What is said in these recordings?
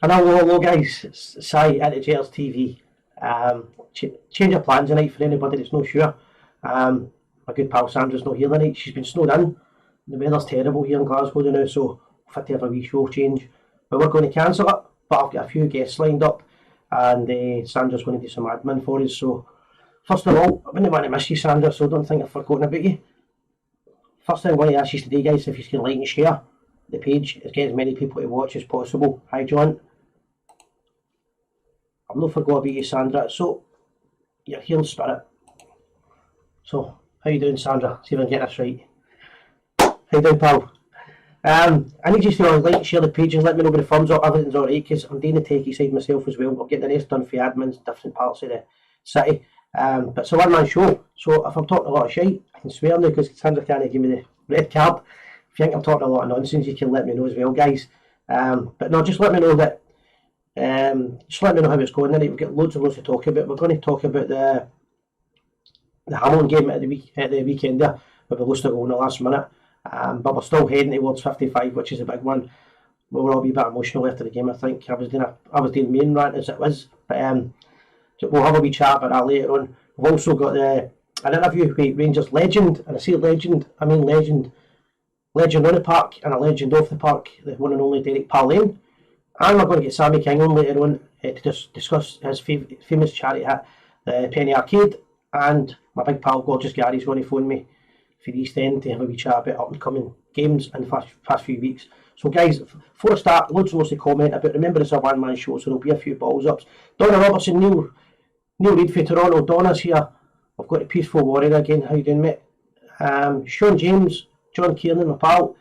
And hello guys, it's Si at the Gers TV. Change of plans tonight for anybody that's not sure. My good pal Sandra's not here tonight, she's been snowed in. The weather's terrible here in Glasgow now, so we've had to have a wee show change. But we're going to cancel it, but I've got a few guests lined up, and Sandra's going to do some admin for us. So, first of all, I wouldn't want to miss you, Sandra, so don't think I've forgotten about you. First thing I want to ask you today, guys, if you can like and share the page, to get as many people to watch as possible. Hi, John. I've not forgot about you, Sandra. So, you're here in spirit. So, how you doing, Sandra? See if I can get this right. How you doing, pal? I need you to like and share the page and let me know with the thumbs up everything's alright, because I'm doing the techie side myself as well. I'm getting the rest done for admins, different parts of the city. But it's a one-man show, so if I'm talking a lot of shite, I can swear now because Sandra can't give me the red card. If you think I'm talking a lot of nonsense, you can let me know as well, guys. But no, just let me know that. Just let me know how it's going. Then we've got loads and loads to talk about. We're going to talk about the Hamilton game at the weekend there, where we lost a goal in the last minute. But we're still heading towards 55, which is a big one. We were all a wee bit emotional after the game. I think I was doing main rant as it was, but so we'll have a wee chat about that later on. We've also got an interview with Rangers legend, and I say legend, I mean legend on the park and a legend off the park, the one and only Derek Parlane. And we're going to get Sammy King on later on to discuss his famous charity hit, the Penny Arcade. And my big pal Gorgeous Gary's going to phone me for the East End to have a wee chat about up and coming games in the past few weeks. So guys, before I start, loads and loads to comment about. Remember, it's a one-man show, so there'll be a few balls ups. Donna Robertson, Neil Reid for Toronto. Donna's here. I've got a Peaceful Warrior again. How you doing, mate? Sean James, John Kiernan, my pal.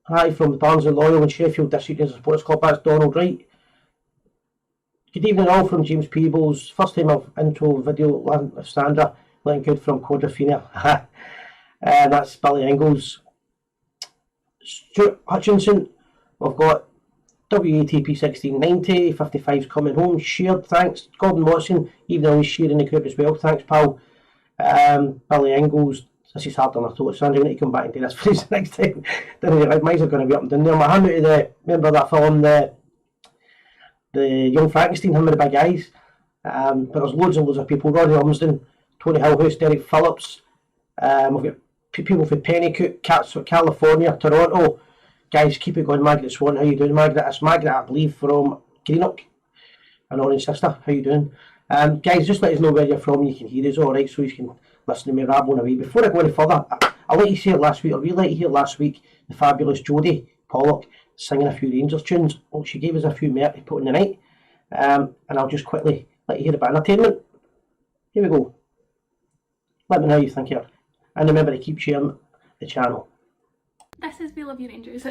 Hi from Barnes and Loyal and Sheffield District as a Sports Club. That's Donald Wright. Good evening all from James Peebles. First time I've intro video of Sandra. Looking good from Quadrophenia. That's Billy Ingles. Stuart Hutchinson. We've got WATP 1690. 55's coming home. Shared, thanks. Gordon Watson, even though he's sharing the group as well. Thanks, pal. Billy Ingles. This is hard on our thoughts, Sandra. We need to come back and do this for us next time. Mine's are going to be up and down there. My hand out of remember that film, the Young Frankenstein, him with the big eyes. But there's loads and loads of people. Roddy Lumsden, Tony Hillhouse, Derek Phillips. We've got people from Pennycook, Cats for California, Toronto. Guys, keep it going. Margaret Swan, how you doing, Margaret? It's Margaret, I believe, from Greenock, an orange sister. How you doing? Guys, just let us know where you're from. You can hear us all right, so you can listen to me rambling away. Before I go any further, I'll let you hear last week, or we let you hear last week, the fabulous Jodie Pollock singing a few Rangers tunes. Well, she gave us a few more to put in the night, and I'll just quickly let you hear about entertainment. Here we go. Let me know how you think here. And remember to keep sharing the channel. This is We Love You Rangers.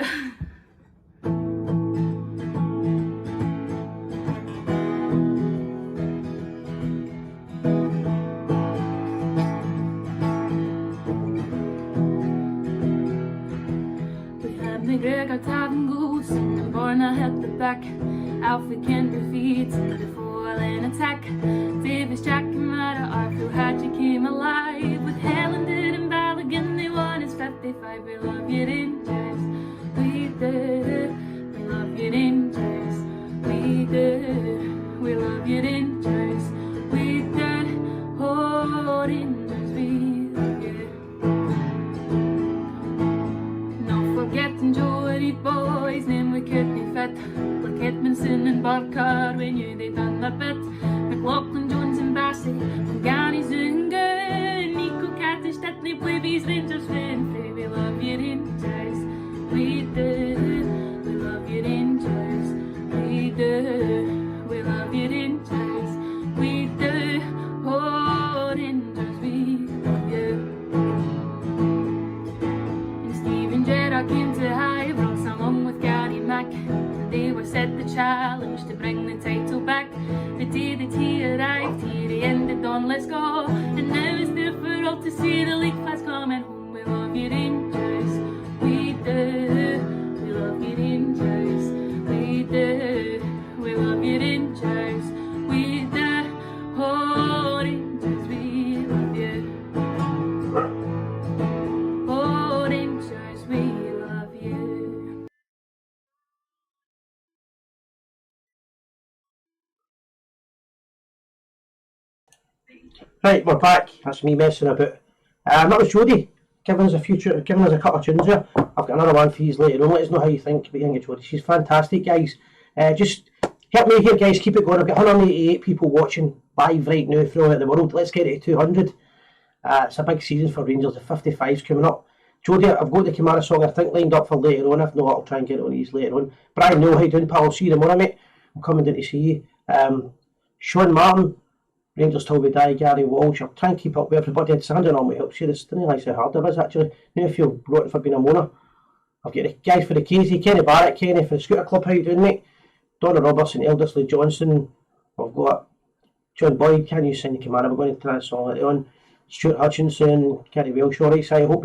Gregor Tavern goes and Borna hit the back. Alfie can defeat the foiling attack. Davis, Jack and Mara, Arthur Hatchie came alive. With Helen did and Ballaghan, they won his 55. We love you, Rangers. We do. We love you, Rangers. We do. We love you, Rangers. We do. Oh, Rangers, we love you. Getting Jody boys, name we could be fit. Like Edmondson and Barker, we knew they'd done their bit. McLaughlin, Jones and Bassey, from Gary Zunga, Nico Cattish, Tetley, Plabies, Rangers, Renfrey. We love you, Rangers. We do. We love you, Rangers. We do. We love you, Rangers. We do. Oh, Rangers, we love you. Gerard came to high bronze along with Gary Mack. They were set the challenge to bring the title back. The day that he arrived here, he ended on let's go. And now it's there for all to see, the league flags coming home. We love you, Rangers. We do. We love you, Rangers. We do. We love you, Right, we're back. That's me messing about. That was Jodie giving us a couple of tunes here. I've got another one for you later on. Let us know how you think about young Jodie. She's fantastic, guys. Just help me here, guys. Keep it going. I've got 188 people watching live right now throughout the world. Let's get it to 200. It's a big season for Rangers. The 55's coming up. Jodie, I've got the Kamara song I think lined up for later on. If not, I'll try and get it on these later on. Brian, no, how you doing, pal? I'll see you tomorrow, mate. I'm coming down to see you. Sean Martin, Rangers till we die, Gary Walsh. I'll try and keep up with everybody. Sandra normally helps you. It's didn't realise how hard it is actually. Now I feel rotten for being a moaner. I've got the guys for the Casey, Kenny Barrett, Kenny for the Scooter Club. How you doing, mate? Donna Robertson, Eldersley Johnson. I've got John Boyd. Can you sing the Kamara? We're going to try that song later on. Stuart Hutchinson, Gary Welsh. Alright, so I hope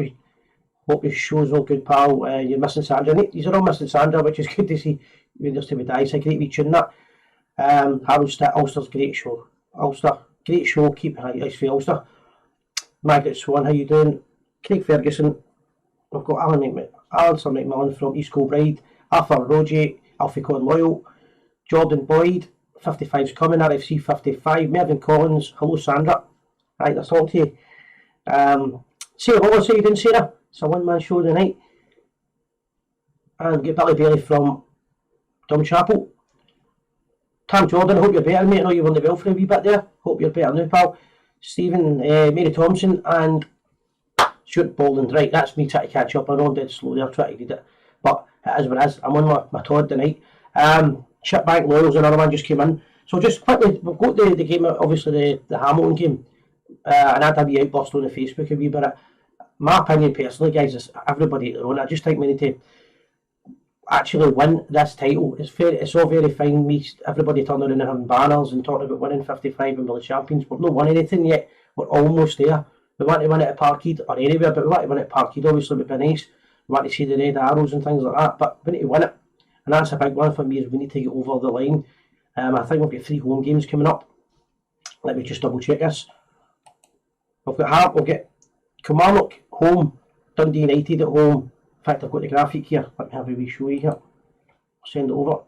your show's all good, pal. You're missing Sandra. These are all missing Sandra, which is good to see. Rangers till we die. It's a great wee tune that. Harold Stitt, Ulster's great show. Ulster, great show. Keep high ice for Ulster. Margaret Swan, how you doing? Craig Ferguson. We've got Alison McMillan from East Kilbride. Arthur Rogie, Alfie Conloyal. Jordan Boyd, 55's coming. RFC 55. Mervyn Collins. Hello, Sandra. Right, that's all to you. Sarah Wallace, how you doing, Sarah? It's a one-man show tonight. And get Billy Bailey from Dumchapel. Tam Jordan, I hope you're better, mate. I know you were on the well for a wee bit there. Hope you're better now, pal. Stephen, Mary Thompson, and Stuart Boland. Right, that's me trying to catch up. I know I'm dead slow there, trying to read it. But it is what it is. I'm on my Todd tonight. Shipbank Loyals, another one just came in. So just quickly, we've got the game, obviously the Hamilton game. And I had a wee outburst on the Facebook a wee bit. My opinion personally, guys, is everybody at their own. I just think we need to actually win this title. It's all very fine, everybody turning around and having banners and talking about winning 55 and we're the champions. We've not won anything yet. We're almost there. We want to win it at Parkhead or anywhere, but we want to win it at Parkhead. Obviously, it would be nice. We want to see the red arrows and things like that, but we need to win it. And that's a big one for me, is we need to get over the line. I think we've got 3 home games coming up. Let me just double check this. We've got Kilmarnock home, Dundee United at home. In fact, I've got the graphic here. Let me have a wee show you here. I'll send it over.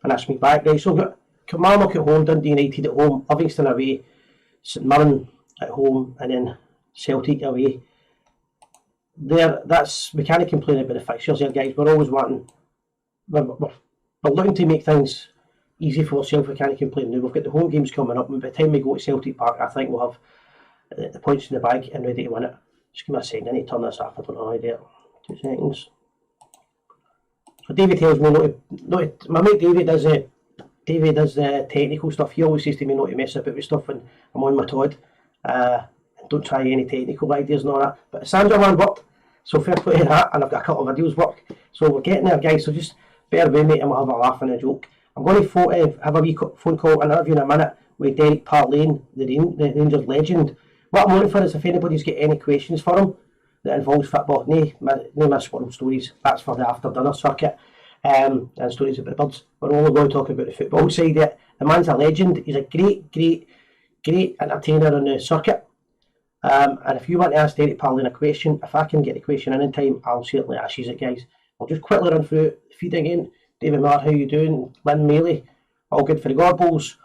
And that's me back, right? So we've got Kilmarnock at home, Dundee United at home, Livingston away, St Mirren at home, and then Celtic away. We can't complain about the fixtures here, guys. We're always wanting. We're looking to make things easy for ourselves. We can't complain now. We've got the home games coming up, and by the time we go to Celtic Park, I think we'll have the points in the bag and ready to win it. Just give me a second. I need to turn this off. I don't know how I do it. 2 seconds. So David tells me my mate David does the technical stuff. He always says to me not to mess about with stuff when I'm on my Todd. And don't try any technical ideas and all that. But the Sandra one worked, so fair play to that, and I've got a couple of videos work. So we're getting there, guys, so just bear with me and we'll have a laugh and a joke. I'm going to have a wee phone call interview in a minute with Derek Parlane, the Rangers legend. What I'm looking for is if anybody's got any questions for him that involves football. No my squirrel stories. That's for the after dinner circuit. And stories about the birds. We're only going to talk about the football side of it. The man's a legend. He's a great entertainer on the circuit. And if you want to ask Derek Parlane a question, if I can get the question in time, I'll certainly ask you it, guys. I'll just quickly run through it. Feed again. David Marr, how you doing? Lynn Maley, all good for the Gorbals.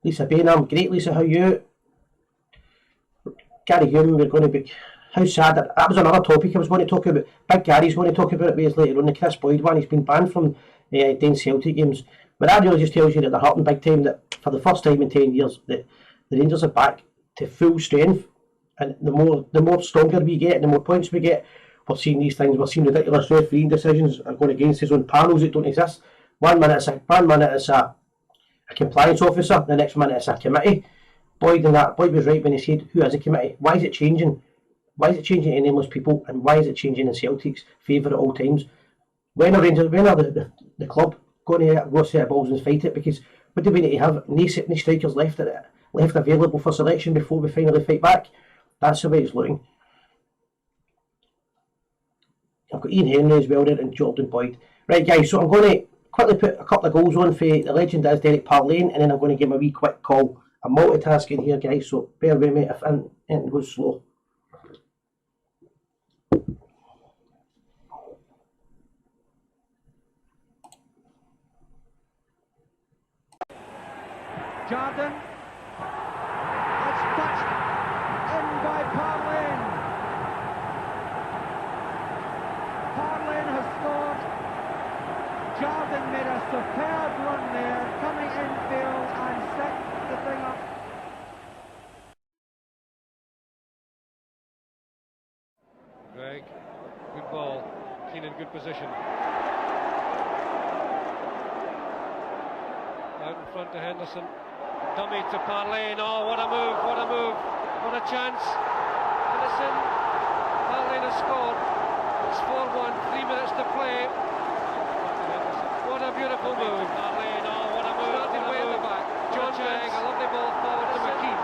Lisa Bainham, great Lisa, how you? Gary Hume, we're going to be. How sad that was another topic I was going to talk about. Big Gary's going to talk about it with us later on. The Chris Boyd one, he's been banned from doing Celtic games. But that really just tells you that they're hurting big time, that for the first time in 10 years, that the Rangers are back to full strength. And the more stronger we get, the more points we get, we're seeing these things. We're seeing ridiculous refereeing decisions are going against us on panels that don't exist. One minute it's a compliance officer, the next minute it's a committee. Boyd was right when he said, who is a committee? Why is it changing? Why is it changing to nameless people, and why is it changing in Celtic's favour at all times? When are the club going to go set of balls and fight it? Because what do we need to have? No strikers left available for selection before we finally fight back. That's the way it's looking. I've got Ian Henry as well there and Jordan Boyd. Right, guys, so I'm going to quickly put a couple of goals on for the legend as Derek Parlane, and then I'm going to give him a wee quick call. I'm multitasking here, guys, so bear with me if anything goes slow. made a superb run there, coming infield and set the thing up. Greg, good ball. Keane in good position. Out in front to Henderson. Dummy to Parlane. Oh, what a move, what a move. What a chance. Henderson. Parlane has scored. It's 4-1, 3 minutes to play. What a beautiful move. Parlane. Oh, what a move. Starting way at the back. John Gers, a lovely ball forward to McKean.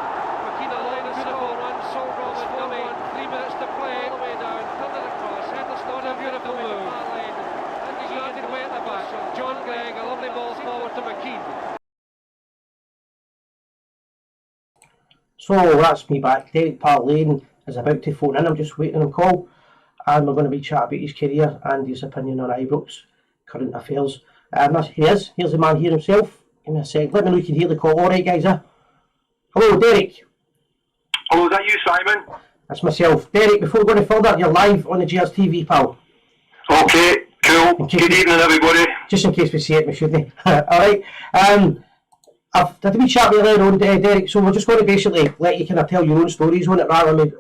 McKean, a long, beautiful run. So Roman, dummy. 3 minutes to play. All the way down. Turned it across. Henderson. What a beautiful move. And he started way at the back. John Gregg, a lovely ball forward to McKean. So that's me back. Derek Parlane is about to phone in. I'm just waiting on a call, and we're going to be chatting about his career and his opinion on Ibrox current affairs. Here's the man here himself. Give me a sec. Let me know if you can hear the call. All right, guys. Hello, Derek. Hello, is that you, Simon? That's myself. Derek, before we go any further, you're live on the Gers TV, pal. Okay, cool. Good evening, everybody. Just in case we see it, we shouldn't. All right. I've had a wee chat with you earlier on, Derek, so we're just going to basically let you kind of tell your own stories on it rather than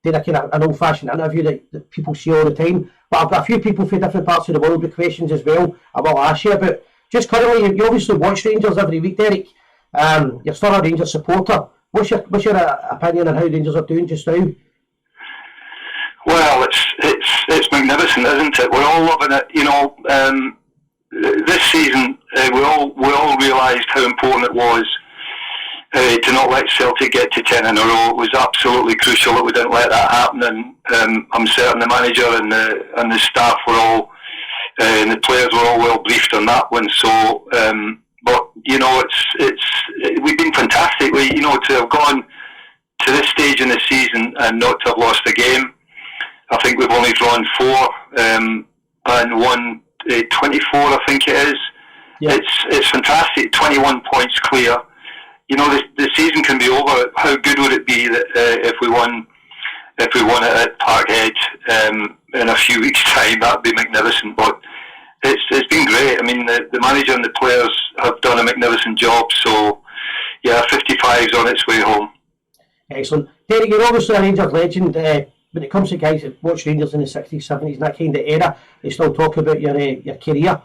doing a kind of an old-fashioned interview that people see all the time. But I've got a few people from different parts of the world with questions as well I will ask you about. Just currently, you obviously watch Rangers every week, Derek. You're still a Rangers supporter. What's your opinion on how Rangers are doing just now? Well, it's magnificent, isn't it? We're all loving it. You know, this season we all realised how important it was to not let Celtic get to 10 in a row. It was absolutely crucial that we didn't let that happen, and I'm certain the manager and the staff were all and the players were all well briefed on that one. So, but you know, we've been fantastic. To have gone to this stage in the season and not to have lost a game. I think we've only drawn 4 and won 24, I think it is. Yeah. It's fantastic. 21 points clear. You know, the season can be over. How good would it be that if we won it at Parkhead in a few weeks' time? That'd be magnificent. But it's been great. I mean, the manager and the players have done a magnificent job. So yeah, 55's on its way home. Excellent, Derek. You're obviously a Rangers legend. When it comes to guys that watch Rangers in the 60s, 70s, and that kind of era, they still talk about your career.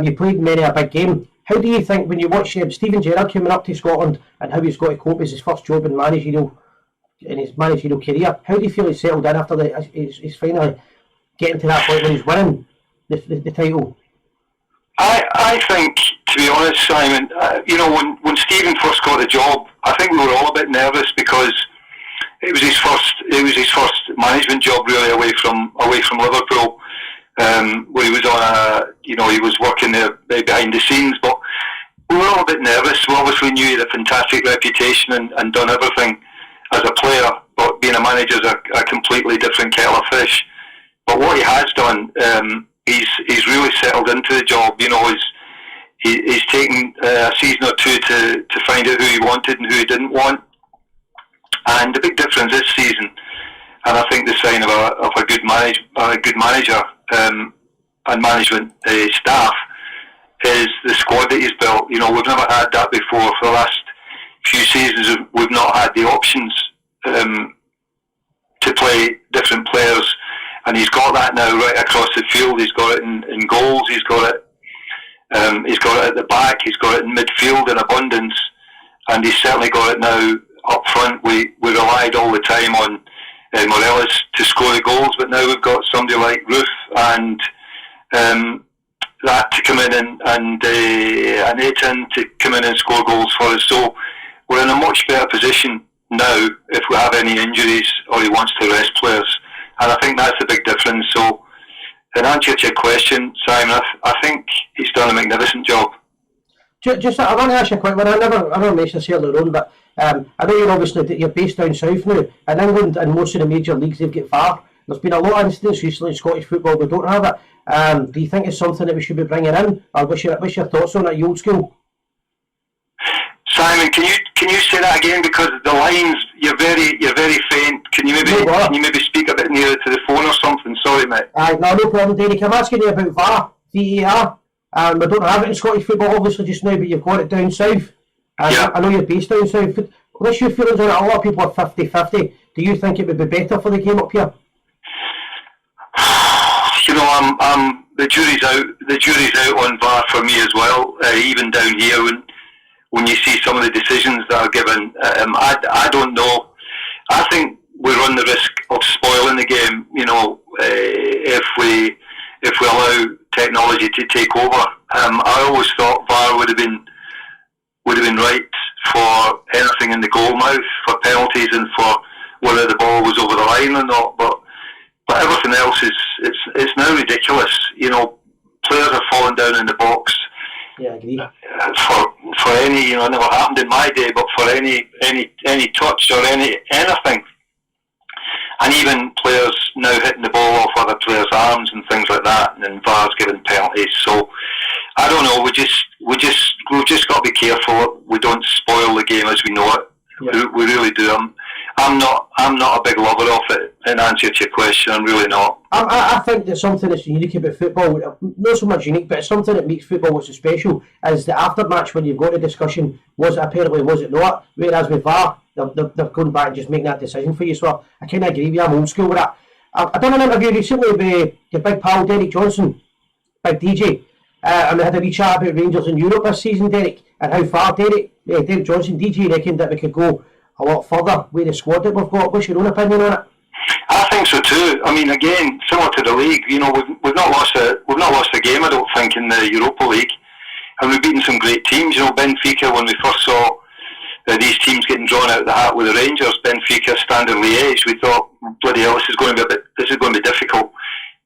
You played many a big game. How do you think when you watch Steven Gerrard coming up to Scotland and how he's got to cope as his first job in his managerial career? How do you feel he's settled in after he's finally getting to that point when he's winning the title? I think, to be honest, Simon, when Steven first got the job, I think we were all a bit nervous because it was his first management job really away from Liverpool, where he was on he was working there behind the scenes. But we were all a bit nervous. We obviously knew he had a fantastic reputation and done everything as a player, but being a manager is a completely different kettle of fish. But what he has done, he's really settled into the job. You know, he's taken a season or two to find out who he wanted and who he didn't want. And the big difference this season, and I think the sign of a good manager and management staff, is the squad that he's built. You know, we've never had that before. For the last few seasons, we've not had the options to play different players, and he's got that now right across the field. He's got it in goals. He's got it at the back. He's got it in midfield in abundance, and he's certainly got it now up front. We relied all the time on Morelos to score the goals, but now we've got somebody like Ruth and that to come in and Aiton to come in and score goals for us. So we're in a much better position now if we have any injuries or he wants to rest players, and I think that's the big difference. So in answer to your question, Simon, I think he's done a magnificent job. Just I want to ask you a quick one. I never mentioned this earlier on, but I know you're based down south now. In England and most of the major leagues, they've got VAR. There's been a lot of incidents recently in Scottish football. We don't have it. Do you think it's something that we should be bringing in, or what's your thoughts on it? You old school? Simon, can you say that again, because the lines you're very faint. Can you maybe speak a bit nearer to the phone or something? Sorry, mate. No problem, Derek. I'm asking you about VAR. VAR. We don't have it in Scottish football, obviously, just now, but you've got it down south. And Yeah. I know you're based down south. What's your feelings on it? A lot of people are 50-50. Do you think it would be better for the game up here? You know, I'm the jury's out. The jury's out on VAR for me as well. Even down here, when you see some of the decisions that are given, I don't know. I think we run the risk of spoiling the game. You know, if we allow technology to take over. I always thought VAR would have been right for anything in the goal mouth, for penalties, and for whether the ball was over the line or not. But everything else it's now ridiculous. You know, players are falling down in the box. Yeah, I agree. For any, you know, it never happened in my day, but for any touch or anything, and even players now hitting the ball off other players' arms and things like that, and then VAR's giving penalties. So I don't know. We've just got to be careful we don't spoil the game as we know it. Yeah. We really do. I'm not a big lover of it. In answer to your question, I'm really not. I think that something that's unique about football, not so much unique, but it's something that makes football so special, is the aftermatch when you've got a discussion, was it not? Whereas with VAR, they're going back and just making that decision for you. So I kind of agree with you, I'm old school with that. I've done an interview recently with your big pal Derek Johnson, big DJ, and we had a wee chat about Rangers in Europe this season, Derek, and how far Derek Johnson, DJ, reckoned that we could go a lot further with the squad that we've got. What's your own opinion on it? I think so too. I mean, again, similar to the league, you know, we've not lost a game, I don't think, in the Europa League, and we've beaten some great teams. You know, Benfica, when we first saw these teams getting drawn out of the hat with the Rangers, Benfica, Standard Liège, we thought, bloody hell, this is going to be difficult.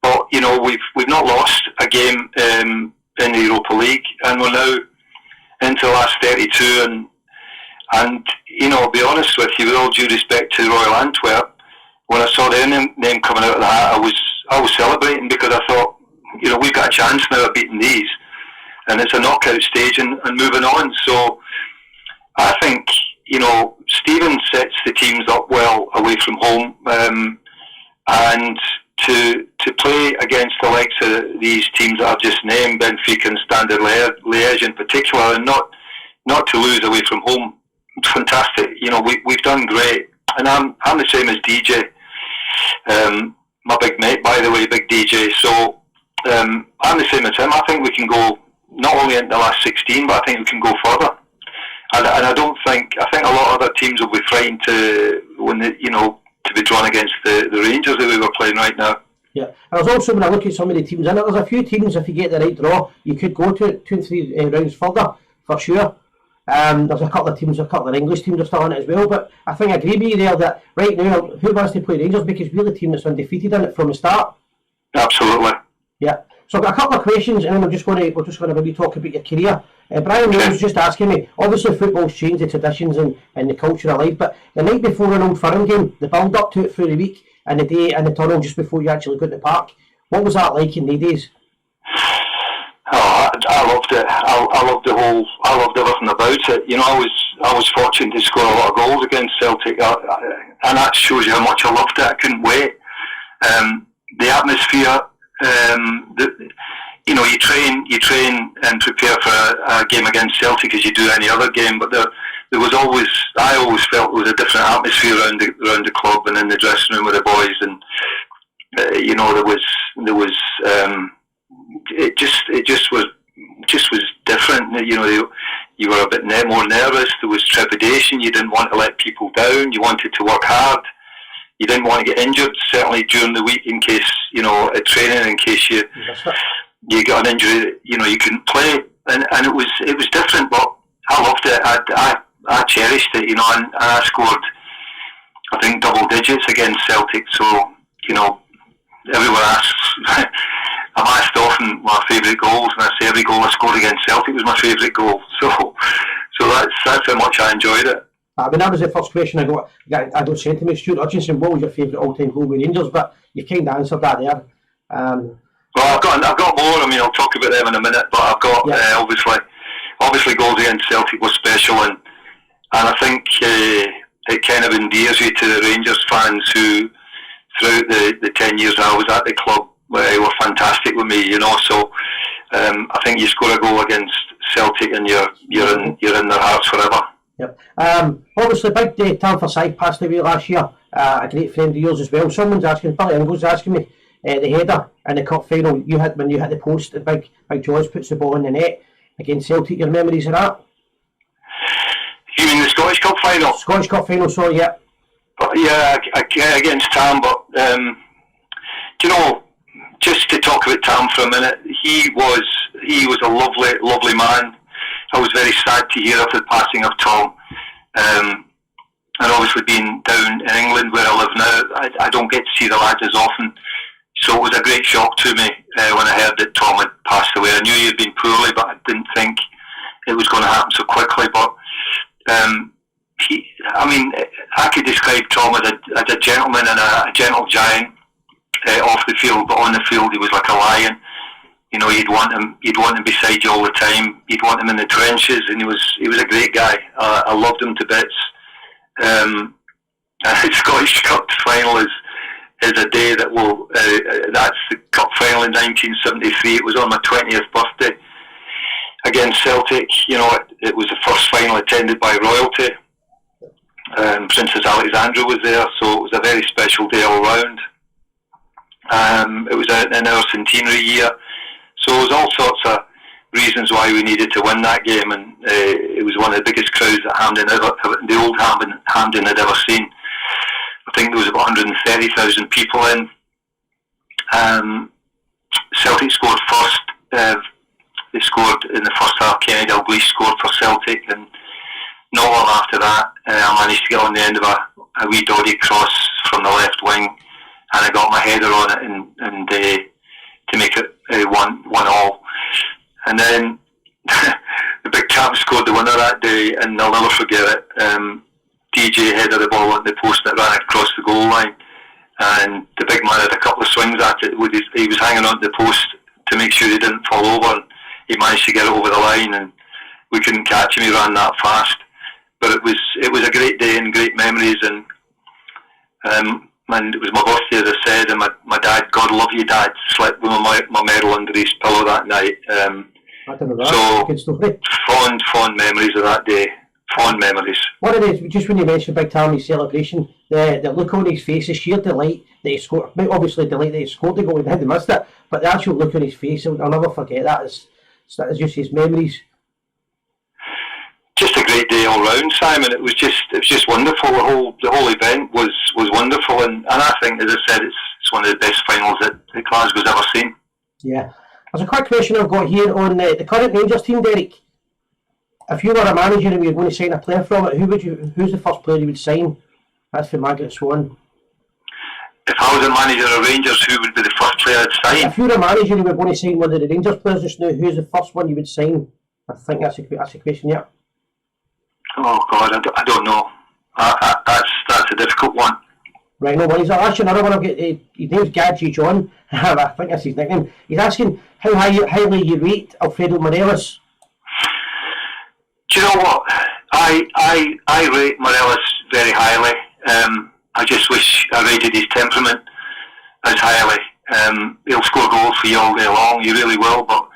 But you know, we've not lost a game in the Europa League, and we're now into the last 32. And you know, I'll be honest with you, with all due respect to Royal Antwerp, when I saw their name coming out of the hat, I was celebrating, because I thought, you know, we've got a chance now of beating these, and it's a knockout stage and moving on. So I think, you know, Stephen sets the teams up well away from home, and to play against the likes of these teams that I've just named, Benfica and Standard Liège in particular, and not to lose away from home, fantastic. You know, we've done great, and I'm the same as DJ, my big mate, by the way, big DJ. So I'm the same as him. I think we can go not only into the last 16, but I think we can go further. And I think a lot of other teams will be frightened to be drawn against the Rangers that we were playing right now. Yeah, and there's also, when I look at some of the teams in it, there's a few teams, if you get the right draw, you could go to 2 and 3 rounds further, for sure. There's a couple of teams, a couple of English teams are still in it as well, but I think I agree with you there that right now, who wants to play Rangers, because we're the team that's undefeated in it from the start. Absolutely. Yeah. So I've got a couple of questions, and then we're just going to maybe talk about your career. Brian was just asking me, obviously football's changed the traditions and the culture of life, but the night before an Old Firm game, the build up to it through the week, and the day in the tunnel just before you actually go to the park, what was that like in the days? Oh, I loved it. I loved everything about it. You know, I was fortunate to score a lot of goals against Celtic, and that shows you how much I loved it. I couldn't wait. The atmosphere, you know, you train and prepare for a game against Celtic as you do any other game, but there was always, I always felt there was a different atmosphere around the club and in the dressing room with the boys, and you know, there was it just was different. You know, you were a bit more nervous. There was trepidation. You didn't want to let people down. You wanted to work hard. You didn't want to get injured, certainly during the week, in case, you know, at training, in case you got an injury, you know, you couldn't play, and it was different. But I loved it. I cherished it, you know, and I scored, I think, double digits against Celtic. So, you know, everyone asks, I'm asked often my favourite goals, and I say every goal I scored against Celtic was my favourite goal. So that's how much I enjoyed it. I mean, that was the first question I got sent to me, Stuart Hutchinson, what was your favourite all-time goal with Rangers? But you kind of answered that there. Well, I've got more. I mean, I'll talk about them in a minute, but I've got obviously goals against Celtic was special, and I think it kind of endears you to the Rangers fans who, throughout the 10 years I was at the club, were fantastic with me, you know. So I think you score a goal against Celtic and you're in their hearts forever. Yep. Obviously, big day. Tam Forsyth passed away last year. A great friend of yours as well. Someone's asking, Billy Ingles asking me, the header in the cup final when you hit the post, and Big George puts the ball in the net against Celtic. Your memories of that? You mean the Scottish Cup final? Scottish Cup final, sorry, yeah. Yeah, against Tam, but do you know, just to talk about Tam for a minute, he was a lovely man. I was very sad to hear of the passing of Tom. And obviously being down in England where I live now, I don't get to see the lads as often. So it was a great shock to me when I heard that Tom had passed away. I knew he had been poorly, but I didn't think it was going to happen so quickly. But I could describe Tom as a gentleman and a gentle giant off the field, but on the field he was like a lion. You know, you'd want him beside you all the time. You'd want him in the trenches, and he was a great guy. I loved him to bits. The Scottish Cup final is a day that will. That's the Cup final in 1973. It was on my 20th birthday against Celtic. You know, it was the first final attended by royalty. Princess Alexandra was there, so it was a very special day all round. It was in our centenary year, so there was all sorts of reasons why we needed to win that game, and it was one of the biggest crowds that the old Hampden had ever seen. I think there was about 130,000 people in. Celtic scored first. They scored in the first half. Kenny Dalglish scored for Celtic, and not long after that, I managed to get on the end of a wee dodgy cross from the left wing, and I got my header on it and to make it 1-1. And then the big chap scored the winner that day, and I'll never forget it. DJ headed the ball on the post that ran across the goal line, and the big man had a couple of swings at it. He was hanging on to the post to make sure he didn't fall over, and he managed to get it over the line, and we couldn't catch him. He ran that fast. But it was a great day and great memories, and it was my birthday, as I said, and my dad, God love you, Dad, slept with my medal under his pillow that night. So good story. Fond memories of that day. Fond memories. What it is, just when you mentioned Big Tammy's celebration, the look on his face, the sheer delight that he scored, obviously delight that he scored the goal and had missed it, but the actual look on his face, I'll never forget that. It's just his memories. Just a great day all round, Simon. It was just wonderful. The whole event was wonderful, and I think, as I said, it's one of the best finals that Glasgow's ever seen. Yeah. There's a quick question I've got here on the current Rangers team, Derek. If you were a manager and you were going to sign a player from it, who's the first player you would sign? That's for Margaret Swan. If I was a manager of Rangers, who would be the first player I'd sign? If you were a manager and you were going to sign one of the Rangers players just now, who's the first one you would sign? I think that's a question, yeah. Oh God, I don't know. That's a difficult one. Right, no worries. I'll ask you another one. His name's Gadget John. I think that's his nickname. He's asking how highly you rate Alfredo Morelos. Do you know what? I rate Morelos very highly. I just wish I rated his temperament as highly. He'll score goals for you all day long. He really will. But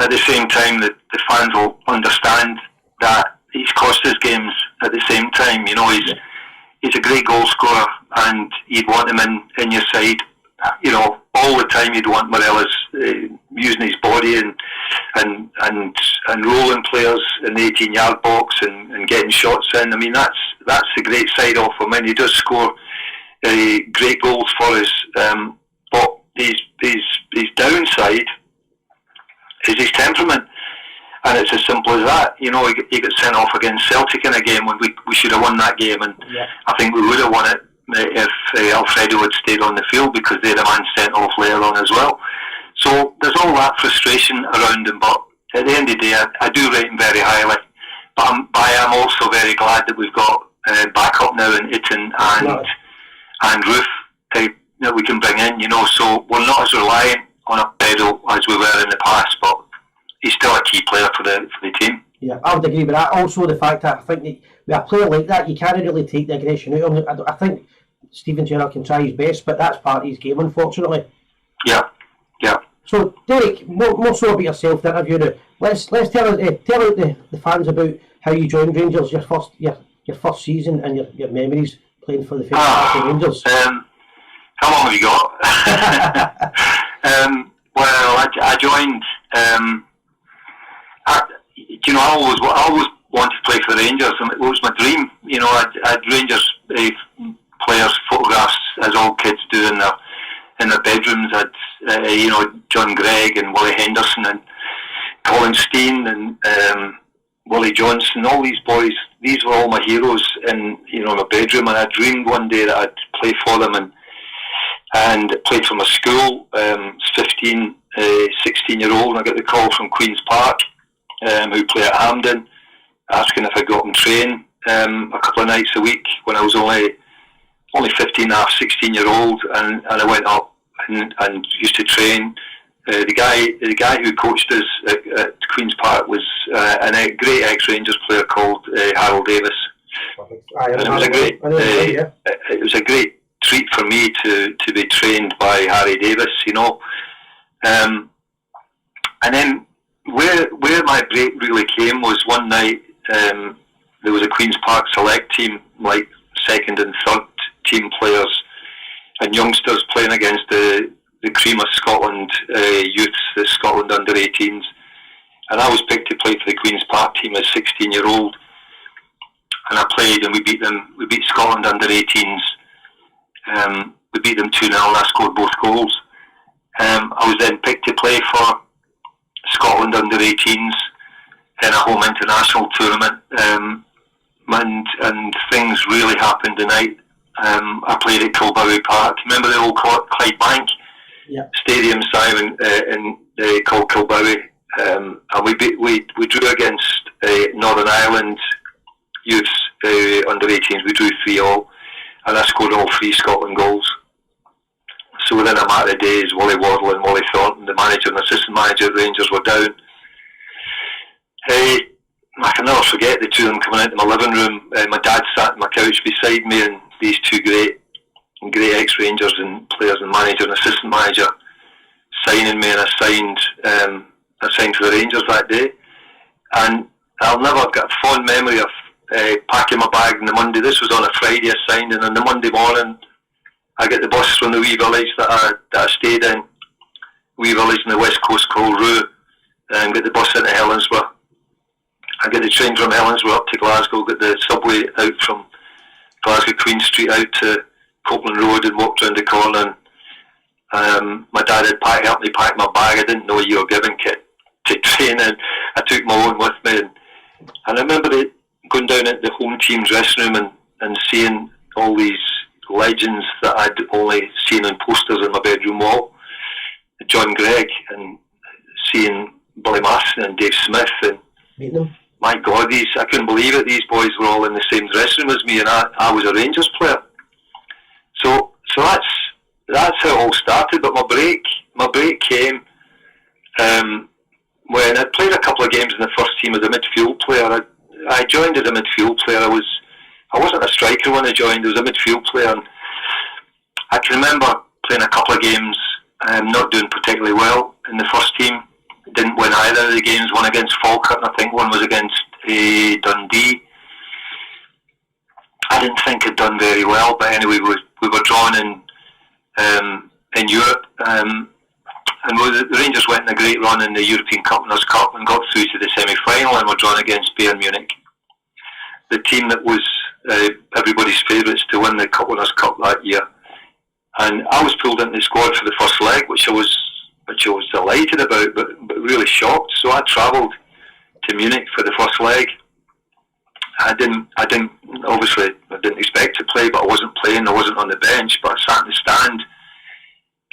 at the same time, the fans will understand that he's cost us games at the same time. You know, he's a great goal scorer, and you'd want him in your side. You know, all the time you'd want Morelos using his body and rolling players in the 18-yard box and getting shots in. I mean, that's the great side of him, and he does score great goals for us. But his downside is his temperament. And it's as simple as that. You know, he got sent off against Celtic in a game when we should have won that game, and yeah. I think we would have won it if Alfredo had stayed on the field, because they had a man sent off later on as well. So there's all that frustration around him, but at the end of the day, I do rate him very highly. But I am also very glad that we've got backup now in Itten and Roof that we can bring in, you know, so we're not as reliant on a pedal as we were in the past, but he's still a key player for the team. Yeah, I would agree with that. Also, the fact that I think that with a player like that, you can't really take the aggression out of him. I think Stephen Gerrard can try his best, but that's part of his game, unfortunately. Yeah. So Derek, more so about yourself, the interview now. Let's tell the fans about how you joined Rangers, your first season and your memories playing for the famous Rangers. How long have you got? Well, I joined. I always wanted to play for the Rangers, and it was my dream. You know, I had Rangers players photographs as all kids do in their bedrooms. I'd John Gregg and Willie Henderson and Colin Steen and Willie Johnson. All these boys. These were all my heroes in my bedroom, and I dreamed one day that I'd play for them and played for my school. 15, 16-year-old, and I got the call from Queen's Park, who play at Hampden, asking if I got them train a couple of nights a week when I was only 15 and a half, 16-year-old, and I went up and used to train. The guy who coached us at Queen's Park was a great ex-Rangers player called Harold Davis. And it was a great treat for me to be trained by Harry Davis, and then where my break really came was one night. There was a Queen's Park select team, like second and third team players and youngsters playing against the cream of Scotland youths, the Scotland under-18s, and I was picked to play for the Queen's Park team as 16-year-old, and I played and we beat them. We beat Scotland under-18s. We beat them 2-0 and I scored both goals. I was then picked to play for Scotland under-18s in a home international tournament, and things really happened tonight. I played at Kilbowie Park. Remember the old Clyde Bank Stadium, Simon, called Kilbowie, and we drew against Northern Ireland youths under-18s. We drew 3-3, and I scored all 3 Scotland goals. So within a matter of days, Wally Wardle and Wally Thornton, the manager and assistant manager at Rangers, were down. I can never forget the two of them coming into my living room. My dad sat on my couch beside me, and these two great ex-Rangers and players and manager and assistant manager signing me, and I signed for the Rangers that day. And I've got a fond memory of packing my bag on the Monday. This was on a Friday, I signed, and on the Monday morning I get the bus from the wee village that I stayed in, wee village in the west coast called Rue, and get the bus into Helensburgh. I get the train from Helensburgh up to Glasgow, get the subway out from Glasgow Queen Street out to Copeland Road, and walked round the corner. And my dad had helped me pack my bag. I didn't know you were giving kit to train, and I took my own with me. And I remember going down into the home team's dressing room and seeing all these legends that I'd only seen on posters on my bedroom wall. John Gregg, and seeing Billy Marston and Dave Smith, and meet them. My God, I couldn't believe it. These boys were all in the same dressing room as me, and I was a Rangers player. So that's how it all started. But my break came when I played a couple of games in the first team as a midfield player. I joined as a midfield player. I wasn't a striker when I joined. I was a midfield player, and I can remember playing a couple of games, not doing particularly well in the first team. Didn't win either of the games. One against Falkirk, and I think one was against Dundee. I didn't think I'd done very well, but anyway, we were drawn in Europe, and the Rangers went on a great run in the European Cup, Winners' Cup, and got through to the semi-final, and were drawn against Bayern Munich, the team that was everybody's favourites to win the Cup Winners' Cup that year. And I was pulled into the squad for the first leg, which I was delighted about, but really shocked. So I travelled to Munich for the first leg. I didn't expect to play, but I wasn't playing. I wasn't on the bench, but I sat in the stand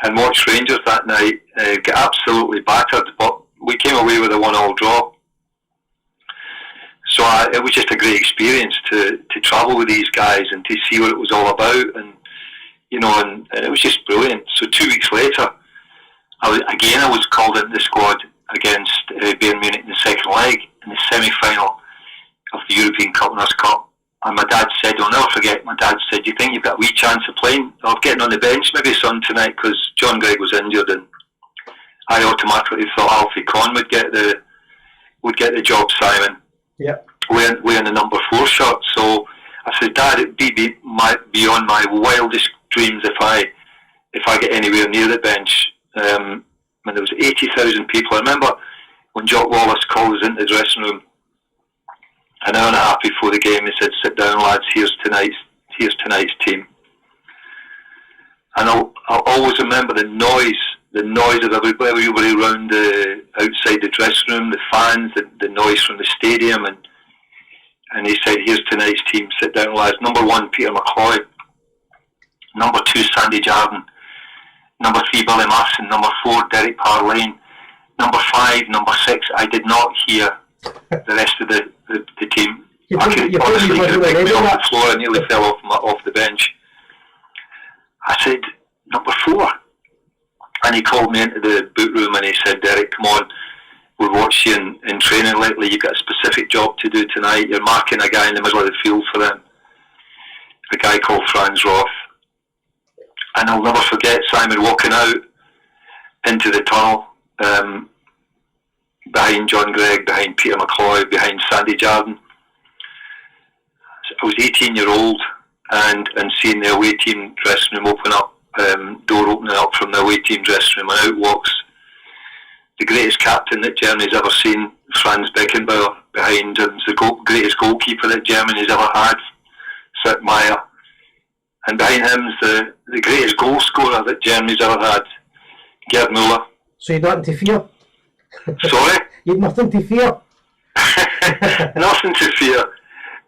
and watched Rangers that night get absolutely battered. But we came away with a 1-1 draw. So it was just a great experience to travel with these guys and to see what it was all about, and it was just brilliant. So 2 weeks later, I was called into the squad against Bayern Munich in the second leg in the semi-final of the European Cup Winners' Cup. And my dad said, I'll never forget, my dad said, do you think you've got a wee chance of playing, of getting on the bench maybe, son, tonight? Because John Gregg was injured, and I automatically thought Alfie Conn would get the job, Simon. Yeah. Wearing the number 4 shirt. So I said, Dad, it'd be beyond my wildest dreams if I get anywhere near the bench. When there was 80,000 people. I remember when Jock Wallace called us into the dressing room an hour and a half before the game. He said, "Sit down, lads. Here's tonight's team." And I'll always remember the noise of everybody around outside the dressing room, the fans, the noise from the stadium, and he said, "Here's tonight's team. Sit down, lads. Number 1, Peter McCloy. Number 2, Sandy Jardine. Number 3, Billy Masson. Number 4, Derek Parlane. Number 5, number 6." I did not hear the rest of the team. I could have picked me off the floor and nearly fell off the bench. I said, "Number 4." And he called me into the boot room and he said, "Derek, come on. We've watched you in training lately. You've got a specific job to do tonight. You're marking a guy in the middle of the field for them." A guy called Franz Roth. And I'll never forget Simon walking out into the tunnel behind John Gregg, behind Peter McCloy, behind Sandy Jardine. I was 18-year-old and seeing the away team dressing room open up, door opening up from the away team dressing room, and out walks the greatest captain that Germany's ever seen, Franz Beckenbauer. Behind him, the greatest goalkeeper that Germany's ever had, Sepp Maier. And behind him's the greatest goal scorer that Germany's ever had, Gerd Müller. So you'd nothing to fear? Sorry? You'd nothing to fear? Nothing to fear.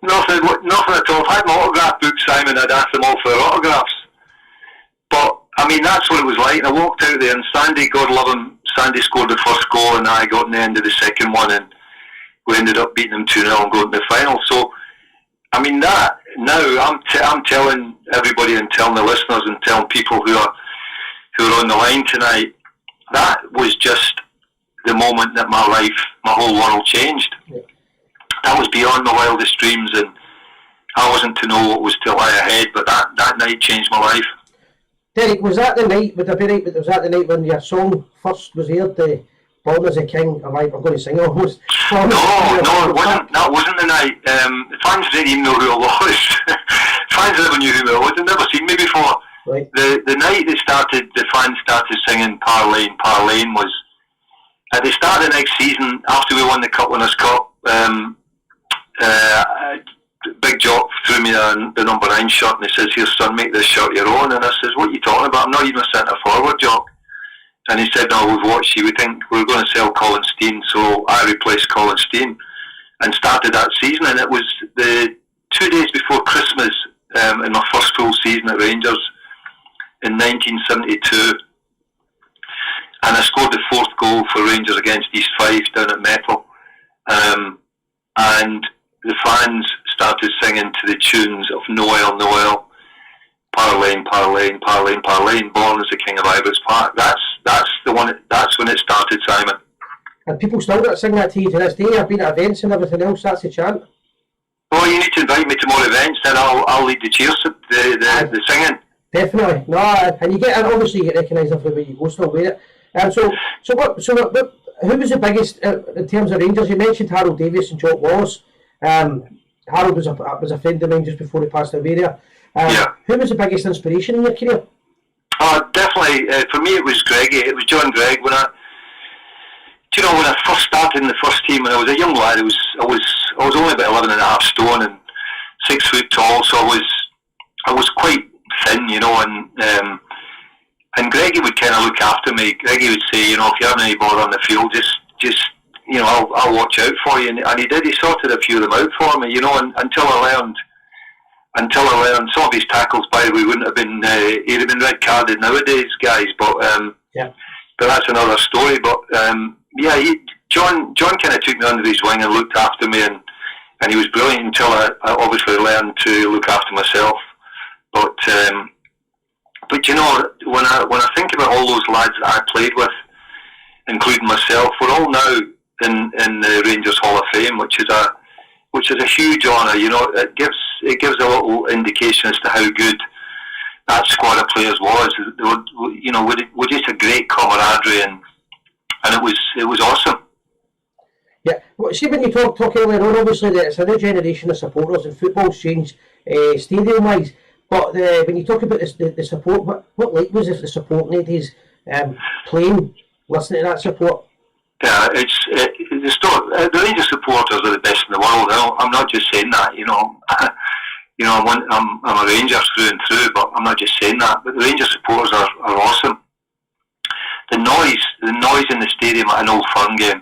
Nothing at all. If I had my autograph book, Simon, I'd ask them all for their autographs. But, I mean, that's what it was like. And I walked out there and Sandy, God love him, Sandy scored the first goal and I got in the end of the second one and we ended up beating them 2-0 and going to the final. So, I mean, that, now I'm telling everybody and telling the listeners and telling people who are on the line tonight, that was just the moment that my whole world changed. Yeah. That was beyond my wildest dreams, and I wasn't to know what was to lie ahead, but that night changed my life. Derek, was that the night, would I be right, but was that the night when your song first was aired, the Born as a King, I'm going to sing almost. No, it wasn't. That wasn't the night. The fans didn't even know who I was. Fans never knew who I was. They'd never seen me before. Right. The night the fans started singing Parlane, Parlane was at the start of the next season after we won the Cup Winners' Cup. Big Jock threw me the number 9 shirt and he says, "Here, son, make this shirt your own." And I says, "What are you talking about? I'm not even a centre forward, Jock." And he said, "No, we've watched you. We think we're going to sell Colin Steen." So I replaced Colin Steen and started that season. And it was the 2 days before Christmas in my first full season at Rangers in 1972. And I scored the 4th goal for Rangers against East Fife down at Metal. And the fans started singing to the tunes of Noel, Noel, Parlane, Parlane, Parlane, Parlane, Born as the King of Ibrox Park. That's the one. That's when it started, Simon. And people still don't sing that to you to this day. I've been at events and everything else. That's the chant. Oh, you need to invite me to more events, then I'll lead the cheers, the singing. Definitely, no, and you get, and obviously you get recognised everywhere you go. Still wear it. So who was the biggest in terms of Rangers? You mentioned Harold Davies and Jock Wallace. Harold was a friend of mine just before he passed away there. Yeah. Who was the biggest inspiration in your career? Definitely, for me it was Greggy. It was John Gregg. When I first started in the first team, and I was a young lad, I was only about 11 and a half stone and 6 foot tall, so I was quite thin, and Greggy would kind of look after me. Greggy would say, if you have any bother on the field, just I'll watch out for you, and he did. He sorted a few of them out for me, and until I learned some of his tackles. By the way, wouldn't have been he'd have been red carded nowadays, guys. But yeah. But that's another story. But John kind of took me under his wing and looked after me, and he was brilliant until I obviously learned to look after myself. But when I think about all those lads that I played with, including myself, we're all now in the Rangers Hall of Fame, which is a huge honour. It gives a little indication as to how good that squad of players was. We're just a great camaraderie, and and it was awesome. Yeah, well, see when you talk earlier on, obviously that it's a new generation of supporters and football's changed stadium-wise, but when you talk about the support, what like was the support in the 80s, playing, listening to that support? Yeah, the Rangers supporters are the best in the world. I'm not just saying that, you know. I'm a Ranger through and through, but I'm not just saying that. But the Rangers supporters are awesome. The noise in the stadium at an Old Firm game,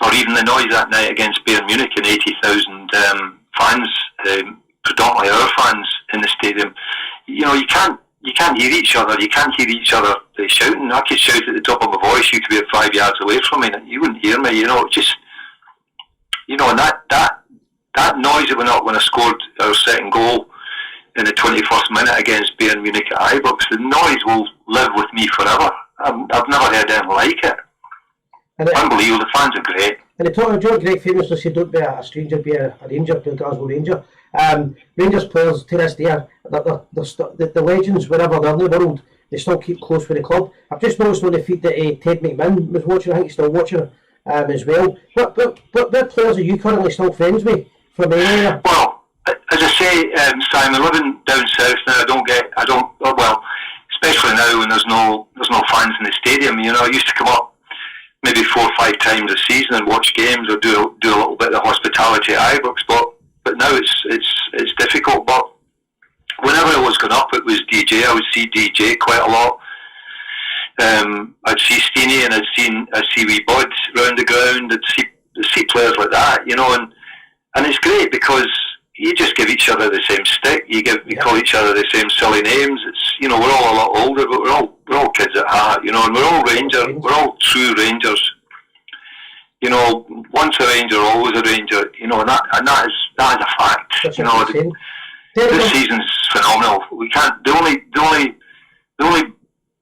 or even the noise that night against Bayern Munich and 80,000 fans, predominantly our fans in the stadium. You know, you can't hear each other. You can't hear each other shouting. I could shout at the top of my voice. You could be at 5 yards away from me, and you wouldn't hear me. You know, just and that noise that went up when I scored our second goal in the 21st minute against Bayern Munich at Ibrox, the noise will live with me forever. I've never heard anything like it. Unbelievable. The fans are great. And John Gregg famously said, "Don't be a stranger, be a Ranger, be a Glasgow Ranger." Rangers players to this day, the legends wherever they're in the world, they still keep close with the club. I've just noticed on the feed that Ted McMinn was watching. I think he's still watching as well. What players are you currently still friends with from the area? Well, as I say, Simon, living down south now, well, especially now when there's no fans in the stadium. You know, I used to come up maybe 4 or 5 times a season and watch games or do a little bit of hospitality at Ibrox, but now it's difficult. But whenever I was going up, it was DJ. I would see DJ quite a lot. I'd see Steenie, and I'd see wee Bud round the ground. I'd see players like that, you know, and it's great because you just give each other the same stick. You call each other the same silly names. It's, you know, we're all a lot older, but we're all kids at heart, you know, and we're all Rangers. We're all true Rangers. You know, once a Ranger, always a Ranger. You know, and that is a fact. That's you know, this season's phenomenal. We can't. The only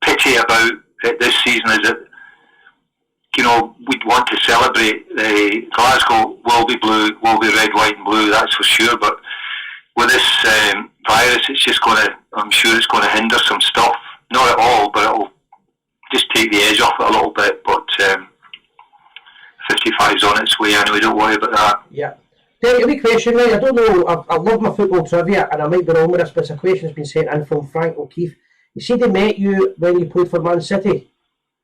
pity about it this season is that, you know, we'd want to celebrate Glasgow will be blue, will be red, white and blue, that's for sure, but with this virus, it's just I'm sure it's going to hinder some stuff. Not at all, but it'll just take the edge off it a little bit, but 55's on its way anyway, don't worry about that. Yeah. Derek, a wee question, right? I don't know, I love my football trivia, and I might be wrong with this, but it's a question that's been sent in from Frank O'Keefe. You see, they met you when you played for Man City.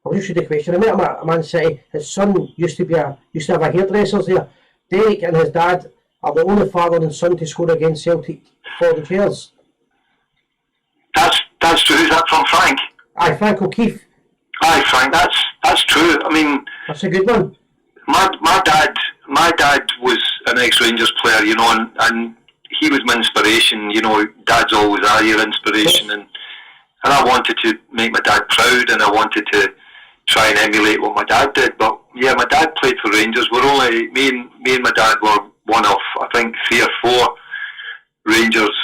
I'll just read the question. I met him at Man City. His son used to have a hairdresser's there. Derek and his dad are the only father and son to score against Celtic for the Gers. That's true. Is that from Frank? Aye, Frank O'Keefe. Aye, Frank. That's true. I mean, that's a good one. My dad was an ex-Rangers player, you know, and he was my inspiration. You know, dads always are your inspiration, and I wanted to make my dad proud, and I wanted to try and emulate what my dad did. But yeah, my dad played for Rangers. Me and my dad were one of, I think, 3 or 4 Rangers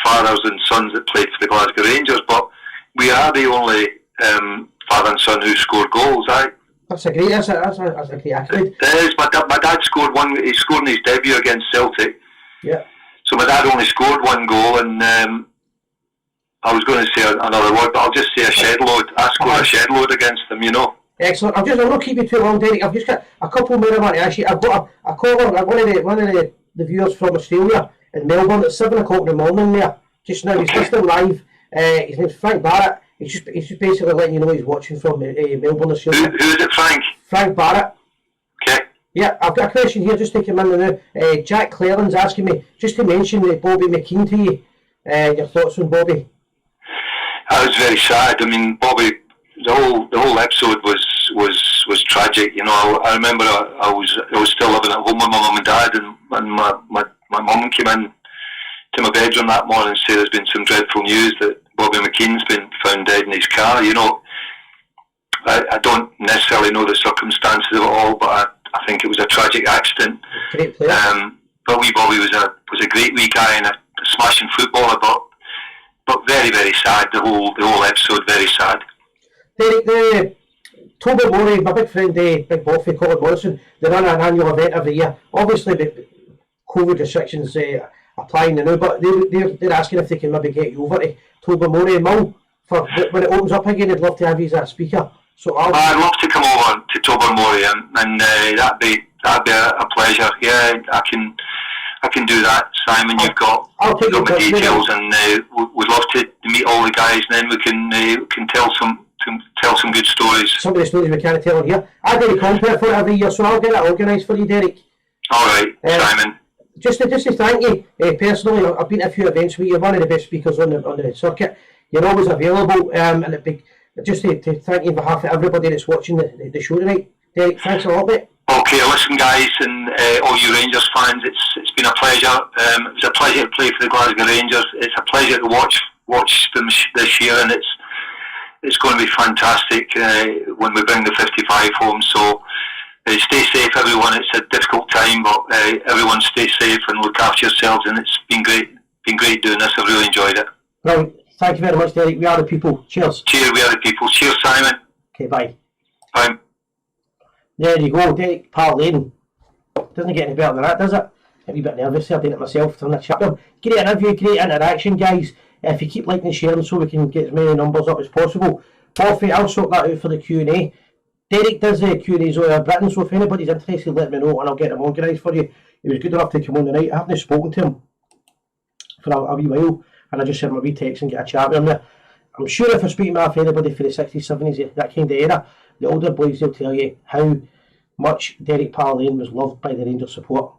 fathers and sons that played for the Glasgow Rangers. But we are the only father and son who scored goals. That's a great accolade. It is. My dad scored one. He scored in his debut against Celtic. Yeah. So my dad only scored 1 goal, and I was going to say another word, but I'll just say a shed load. I scored a shed load against them, you know. Excellent. I won't keep you too long, Derek. I've just got a couple more I want to ask you. I've got a caller, one of the viewers from Australia in Melbourne at 7 o'clock in the morning there. Just now, he's listening live. His name's Frank Barrett. He's just basically letting you know he's watching from Melbourne, Australia. Who is it, Frank? Frank Barrett. Okay. Yeah, I've got a question here, just take him in now. Jack Cleland's asking me, just to mention Bobby McKean to you. Your thoughts on Bobby? I was very sad. I mean, Bobby, the whole episode was tragic. You know, I remember I was still living at home with my mum and dad, and my mum came in to my bedroom that morning and said there's been some dreadful news that Bobby McKean's been found dead in his car. You know, I don't necessarily know the circumstances of it all, but I think it was a tragic accident. Great player. But wee Bobby was a great wee guy and a smashing footballer, but very, very sad. The whole episode, very sad. Derek, Toby Morey, my big friend, Big Boffy, Colin Morrison, they run an annual event every year. Obviously, the COVID restrictions applying now, but they're asking if they can maybe get you over to Toby Morey Mill for when it opens up again. They'd love to have you as a speaker So I'd love to come over to Tobermory, and that'd be a pleasure. Yeah, I can do that, Simon. You've got I'll take my your details, and we'd love to meet all the guys, and then we can tell some good stories. Some of the stories we can't tell on here. I do a compare for it every year, so I'll get it organised for you, Derek. All right, Simon. Just to thank you personally. I've been to a few events with you. You're one of the best speakers on the circuit. You're always available, and it'd be just to thank you on behalf of everybody that's watching the show tonight. Derek, thanks a lot, mate. Okay, listen, guys, and all you Rangers fans, it's been a pleasure. It was a pleasure to play for the Glasgow Rangers. It's a pleasure to watch them this year, and it's going to be fantastic when we bring the 55 home. So stay safe, everyone. It's a difficult time, but everyone stay safe and look after yourselves. And it's been great doing this. I've really enjoyed it. Right, thank you very much, Derek. We are the people. Cheers. Cheers, we are the people. Cheers, Simon. Okay, bye. Bye. There you go, Derek Parlane. Doesn't get any better than that, does it? A wee bit nervous there, doing it myself, trying to chat with him. Great interview, great interaction, guys. If you keep liking and sharing so we can get as many numbers up as possible. Buffy, I'll sort that out for the Q&A. Derek does the Q&As over Britain, so if anybody's interested, let me know and I'll get them organised for you. He was good enough to come on tonight. I haven't spoken to him for a wee while, and I just sent him a wee text and get a chat with him there. I'm sure if I speak to anybody for the 60s, 70s, that kind of era, the older boys will tell you how much Derek Parlane was loved by the Rangers support.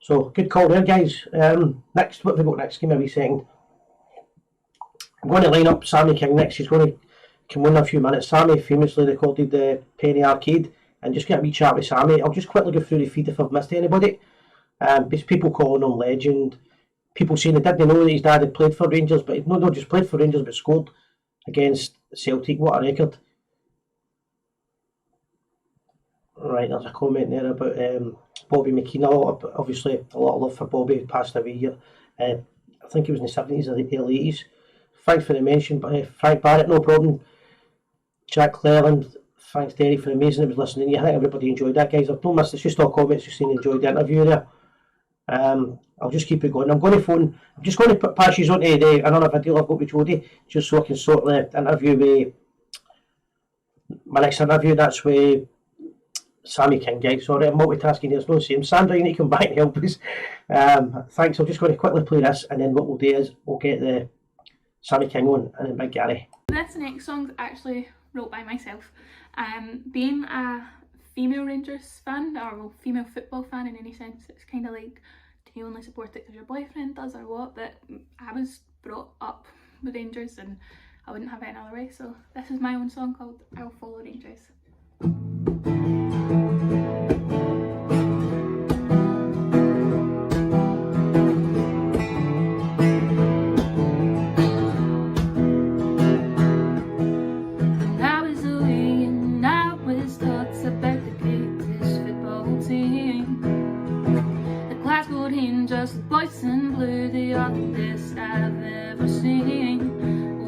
So, good call there, guys. Next, what have we got next? Give me a wee second. I'm going to line up Sammy King next. He's going to come on in a few minutes. Sammy famously recorded the Penny Arcade, and just get a wee chat with Sammy. I'll just quickly go through the feed if I've missed anybody. There's people calling him legend. People saying they didn't know that his dad had played for Rangers, but not just played for Rangers, but scored against Celtic. What a record. Right, there's a comment there about Bobby McKean. Obviously, a lot of love for Bobby, passed away here. I think it was in the 70s or the early 80s. Thanks for the mention, but Frank Barrett, no problem. Jack Cleland, thanks Derek for the amazing. I was listening. I think everybody enjoyed that, guys. I've don't miss. It's just all comments just saying enjoyed the interview there. I'll just keep it going. I'm just going to pass you on to another video I've got with Jodie, just so I can sort the interview with my next interview. That's with Sammy King, guys. Sorry, I'm multitasking here. It's no same. Sandra, you need to come back and help us. Thanks. I'm just going to quickly play this, and then what we'll do is we'll get the Sammy King on, and then Big Gary. This next song's actually wrote by myself. Being a female Rangers fan, or well, female football fan in any sense, it's kind of like, do you only support it because your boyfriend does or what? But I was brought up with Rangers and I wouldn't have it any other way, so this is my own song called I'll Follow Rangers. Boys in blue, they are the best I've ever seen.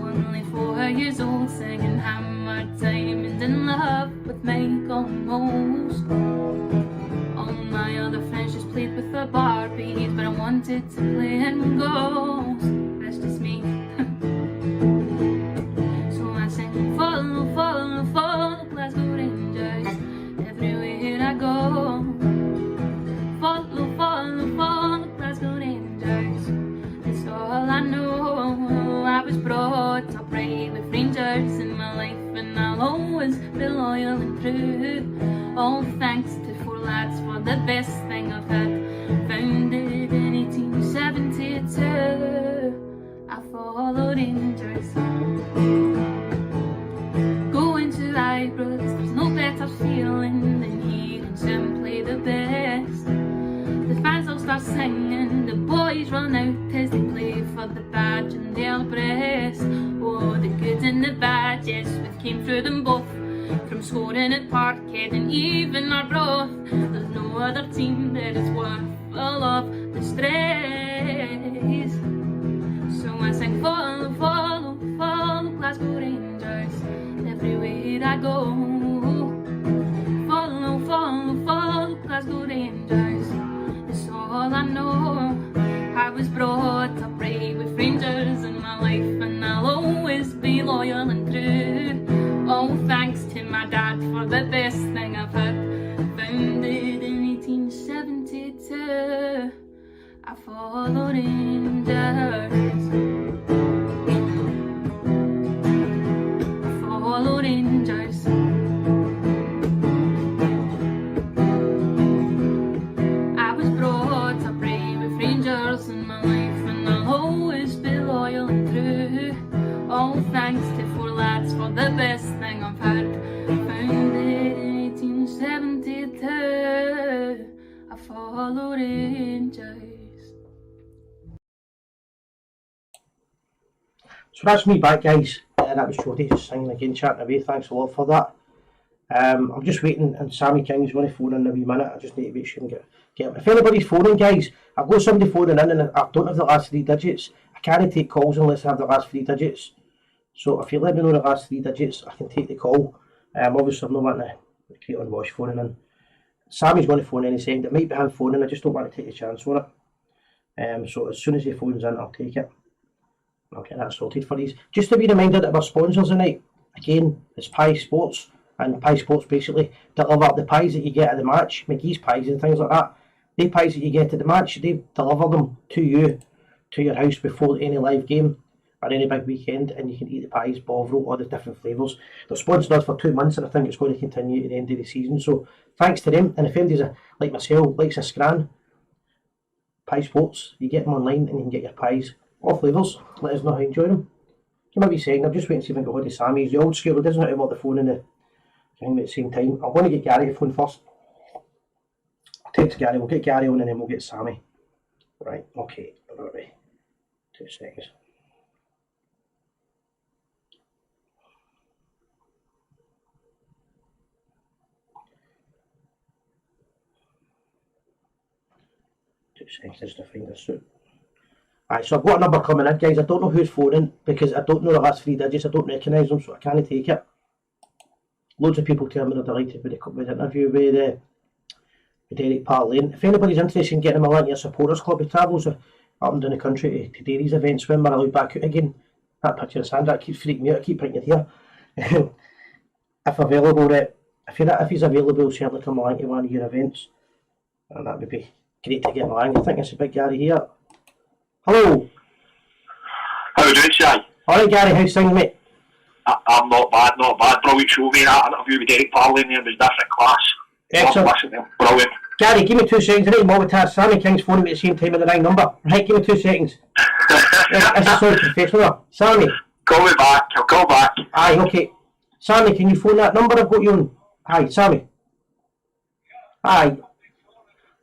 Only 4 years old, singing Hammer Time and in love with Mike almost. All my other friends just played with the Barbies, but I wanted to play in ghosts. That's just me. So I sing follow, follow, follow Glasgow Rangers everywhere I go. Follow, follow, follow Glasgow Rangers. That's all I know. I was brought up right with Rangers in my life, and I'll always be loyal and true. All thanks to 4 lads for the best thing I've had. Founded in 1872. I follow Rangers. Going to Ibrox, there's no better feeling than hearing them play the best. The fans all start singing, the boys run out as they play for the badge and their breast. Oh, the good and the bad, yes, we came through them both. From scoring at Parkhead and even Arbroath, there's no other team that is worth all of the stress. So I sing follow, follow, follow Glasgow Rangers everywhere I go. Follow, follow, follow Glasgow Rangers. That's all I know. I was brought up right with Rangers in my life, and I'll always be loyal and true. All thanks to to my dad for the best thing I've had. Founded in 1872, I followed in Gers. I followed in Gers. I was brought up right with Rangers in my life, and I'll always be loyal and true. All thanks to four lads for the best thing I've had. Founded in 1872, I followed in Gers. So that's me back, guys. That was Jodie just singing again, chatting away. Thanks a lot for that. I'm just waiting, and Sammy King's going to phone in a wee minute. I just need to make sure and get him. If anybody's phoning, guys, I've got somebody phoning in and I don't have the last 3 digits. I can't take calls unless I have the last 3 digits. So if you let me know the last 3 digits, I can take the call. Obviously, I'm not wanting to create on wash phoning in. Sammy's going to phone any second. It might be him phoning. I just don't want to take a chance on it. So as soon as he phones in, I'll take it. I'll get that sorted for these. Just to be reminded that our sponsors tonight, again, it's Pie Sports. And Pie Sports basically deliver the pies that you get at the match, McGee's pies and things like that. The pies that you get at the match, they deliver them to you, to your house before any live game or any big weekend, and you can eat the pies, bovril, all the different flavours. They're sponsored us for 2 months, and I think it's going to continue to the end of the season. So thanks to them. And if anybody's like myself, likes a scran, Pie Sports, you get them online and you can get your pies, all flavours. Let us know how you enjoy them. You might be saying, I'm just waiting to see if I can get hold of Sammy. He's the old school, he doesn't know how to work the phone in the thing at the same time. I'm going to get Gary to phone first. I'll text Gary, we'll get Gary on and then we'll get Sammy. Right, okay, right. 2 seconds. Just to find this out. Alright, so I've got a number coming in, guys. I don't know who's phoning because I don't know the last 3 digits. I don't recognise them, so I can't take it. Loads of people tell me they're delighted with the interview with Derek Parlane. If anybody's interested in getting him along to your supporters club, he travels up and down the country to do these events when we're allowed back out again. That picture of Sandra keeps freaking me out. I keep printing it here. If available, if he's available, certainly come along to one of your events, and that would be great to get along. I think it's a big Gary here. Hello. How are you doing, Si? Alright, Gary, how's things, mate? I'm not bad. Brilliant show, mate. That interview with Derek Parlane there was different class. Excellent. Listen to him. Brilliant. Gary, give me 2 seconds. I need to multitask. Sammy King's phoning me at the same time in the right number. Right, give me 2 seconds. This is so professional. Sammy. Call me back. I'll call back. Aye, okay. Sammy, can you phone that number I've got you on? Aye, Sammy. Aye.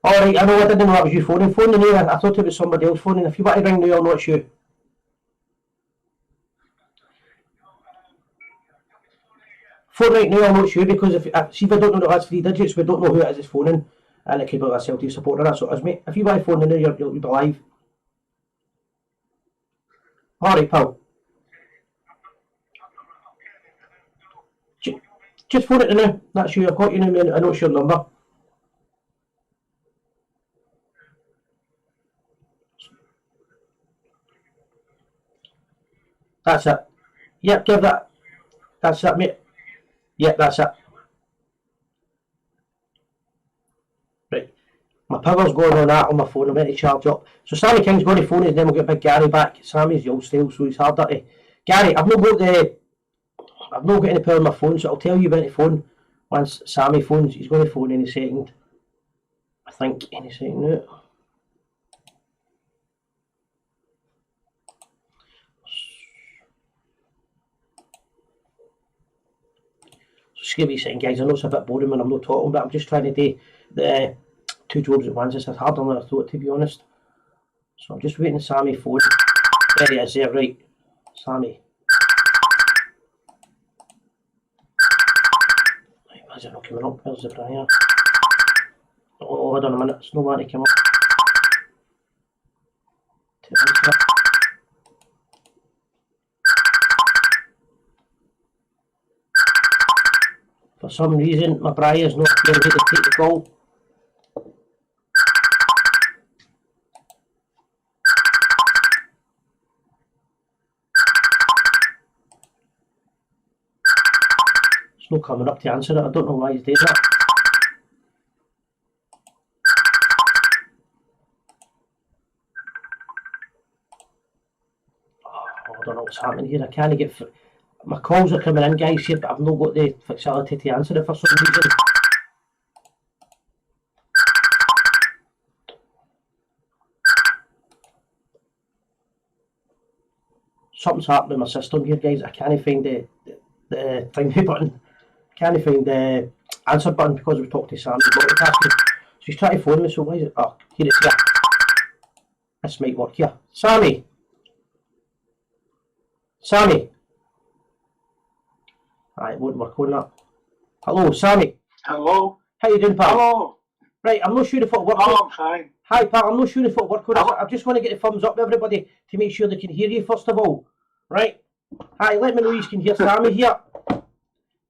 Alright, I know, I didn't know that was you phoning. Phone the name, I thought it was somebody else phoning. If you want to ring now, I'll know it's you. Phone right now, I'll know it's you, because if I don't know the last 3 digits, we don't know who it is phoning, and it could be a Celtic supporter, that's what it is, mate. If you want to phone now, you'll be live. Alright, pal. Just phone it now, that's you, I've got you now, mate. I know it's your number. That's it. Yep, give that. That's it, mate. Yep, that's it. Right. My power's going on that on my phone. I'm going to charge up. So Sammy King's going to phone us, and then we'll get Big Gary back. Sammy's the old style, so he's harder to. Gary, I've not got any power on my phone, so I'll tell you when to phone. Once Sammy phones, he's going to phone any second. I think any second now. Just give me a second, guys. I know it's a bit boring when I'm not talking, but I'm just trying to do the 2 jobs at once. It's harder than I thought, to be honest. So I'm just waiting for Sammy phone. There he is there, right. Sammy. Right, why is it not coming up? Where's the briar? Oh, hold on a minute. It's no one to come up. For some reason, my Briar's not being able to take the call. It's no coming up to answer it. I don't know why he's doing that. Oh, I don't know what's happening here. I can't get... My calls are coming in, guys, here, but I've not got the facility to answer it for some reason. Something's happening with my system here, guys. I can't find the thingy button. I can't find the answer button because we talked to Sam. She's trying to phone me, so why is it? Oh, here it's here. This might work here. Sammy! Sammy! It won't work on that. Hello, Sammy. Hello. How you doing, pal? Hello. Right, I'm not sure if it'll work. Oh, I'm fine. Hi, pal. I'm not sure if it'll work on this. I just want to get a thumbs up, everybody, to make sure they can hear you first of all. Right? Hi, let me know you can hear Sammy here.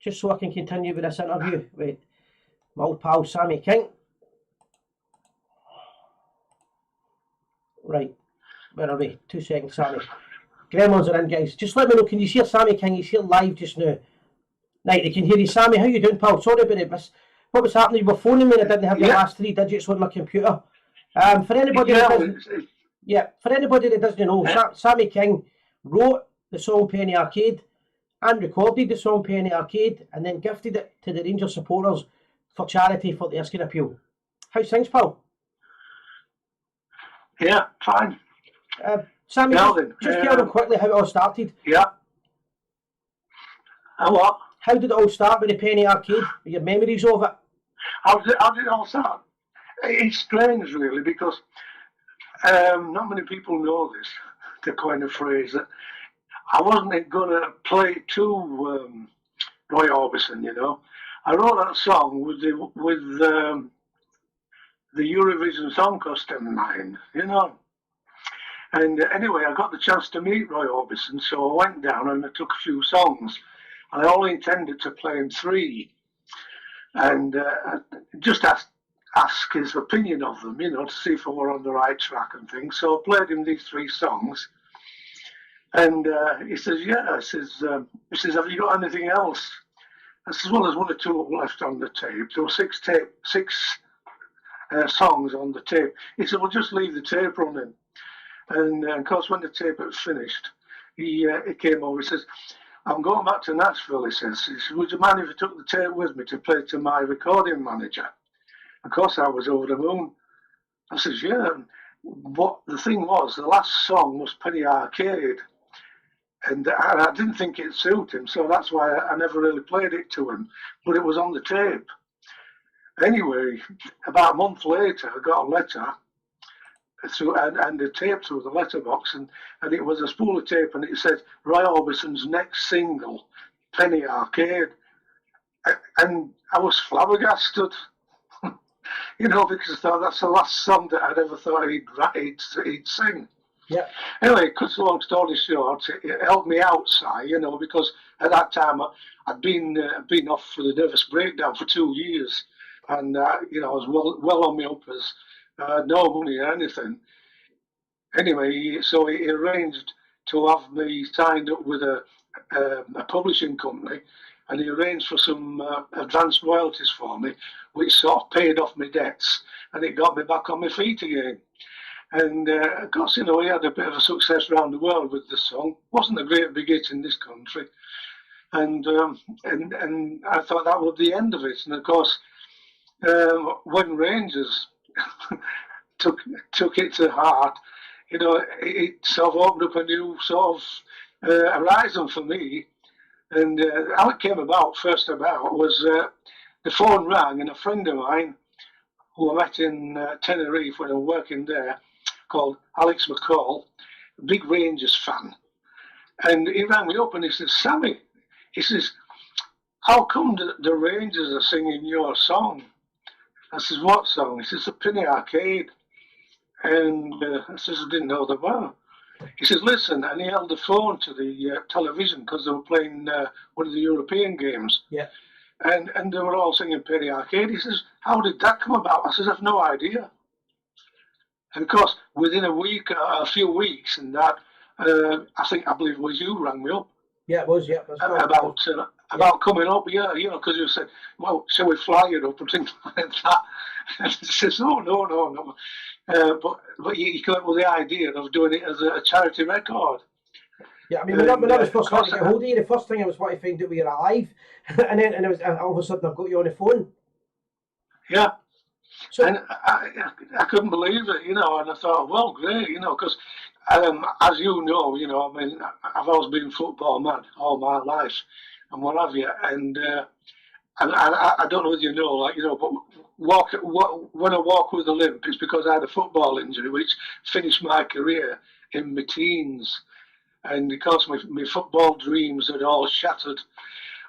Just so I can continue with this interview with my old pal Sammy King. Right, where are we? 2 seconds, Sammy. Gremlins are in, guys. Just let me know, can you hear Sammy King? He's here live just now. Right, they can hear you. Sammy, how you doing, pal? Sorry about it. What was happening? You were phoning me and I didn't have the last 3 digits on my computer. For anybody that doesn't know, Sammy King wrote the song Penny Arcade and recorded the song Penny Arcade and then gifted it to the Rangers supporters for charity for the Erskine Appeal. How's things, pal? Yeah, fine. Sammy, just tell them quickly how it all started. Yeah. What? How did it all start with the Penny Arcade? Your memories of it? How did it all start? It's strange, really, because not many people know this, the kind of phrase that I wasn't going to play to Roy Orbison, you know. I wrote that song with the Eurovision Song Contest in mind, you know. And anyway, I got the chance to meet Roy Orbison, so I went down and I took a few songs. I only intended to play him 3, and just ask his opinion of them, you know, to see if I were on the right track and things. So I played him these 3 songs, and he says, "Yeah." He says, "Have you got anything else?" I says, "Well, there's 1 or 2 left on the tape. There were 6 songs on the tape." He said, "Well, just leave the tape running." And of course, when the tape had finished, he came over. He says, "I'm going back to Nashville," he says. "Would you mind if I took the tape with me to play to my recording manager?" Of course, I was over the moon. I says, "Yeah." What the thing was, the last song was Penny Arcade. And I didn't think it suited him, so that's why I never really played it to him. But it was on the tape. Anyway, about a month later, I got a letter and a tape through the letterbox, and it was a spool of tape, and it said Roy Orbison's next single, Penny Arcade. And I was flabbergasted, you know, because I thought that's the last song that I'd ever thought he'd sing. Yeah. Anyway, cut a long story short, it helped me out, Si, you know, because at that time I'd been off for the nervous breakdown for 2 years, and you know, I was well on my uppers, no money or anything. Anyway, so he arranged to have me signed up with a publishing company, and he arranged for some advanced royalties for me, which sort of paid off my debts, and it got me back on my feet again. And of course, you know, he had a bit of a success around the world with this song. Wasn't a great big hit in this country, and I thought that was the end of it. And of course, when Rangers took it to heart, you know, it sort of opened up a new sort of horizon for me. And how it came about, first about, was the phone rang, and a friend of mine who I met in Tenerife when I was working there, called Alex McCall, a big Rangers fan. And he rang me up and he says, "Sammy," he says, "how come the Rangers are singing your song?" I says, "What song?" He says, "The Penny Arcade." And I says, "I didn't know they were." He says, "Listen," and he held the phone to the television because they were playing one of the European games. Yeah. And they were all singing Penny Arcade. He says, "How did that come about?" I says, "I've no idea." And of course, within a few weeks, and that, I believe it was you rang me up. Yeah, it was. Yeah, about coming up, because you said, well, shall we fly it up and things like that? And I says, oh, no. But you come up with the idea of doing it as a charity record. Yeah, I mean, when I was first starting to get hold of you, the first thing I was wanting to find out we were alive, and all of a sudden I've got you on the phone. Yeah. So, and I couldn't believe it, and I thought, well, great, because as you know, I mean, I've always been football man all my life and what have you, and I don't know whether you know, but when I walk with a limp, it's because I had a football injury which finished my career in my teens, and because my football dreams had all shattered.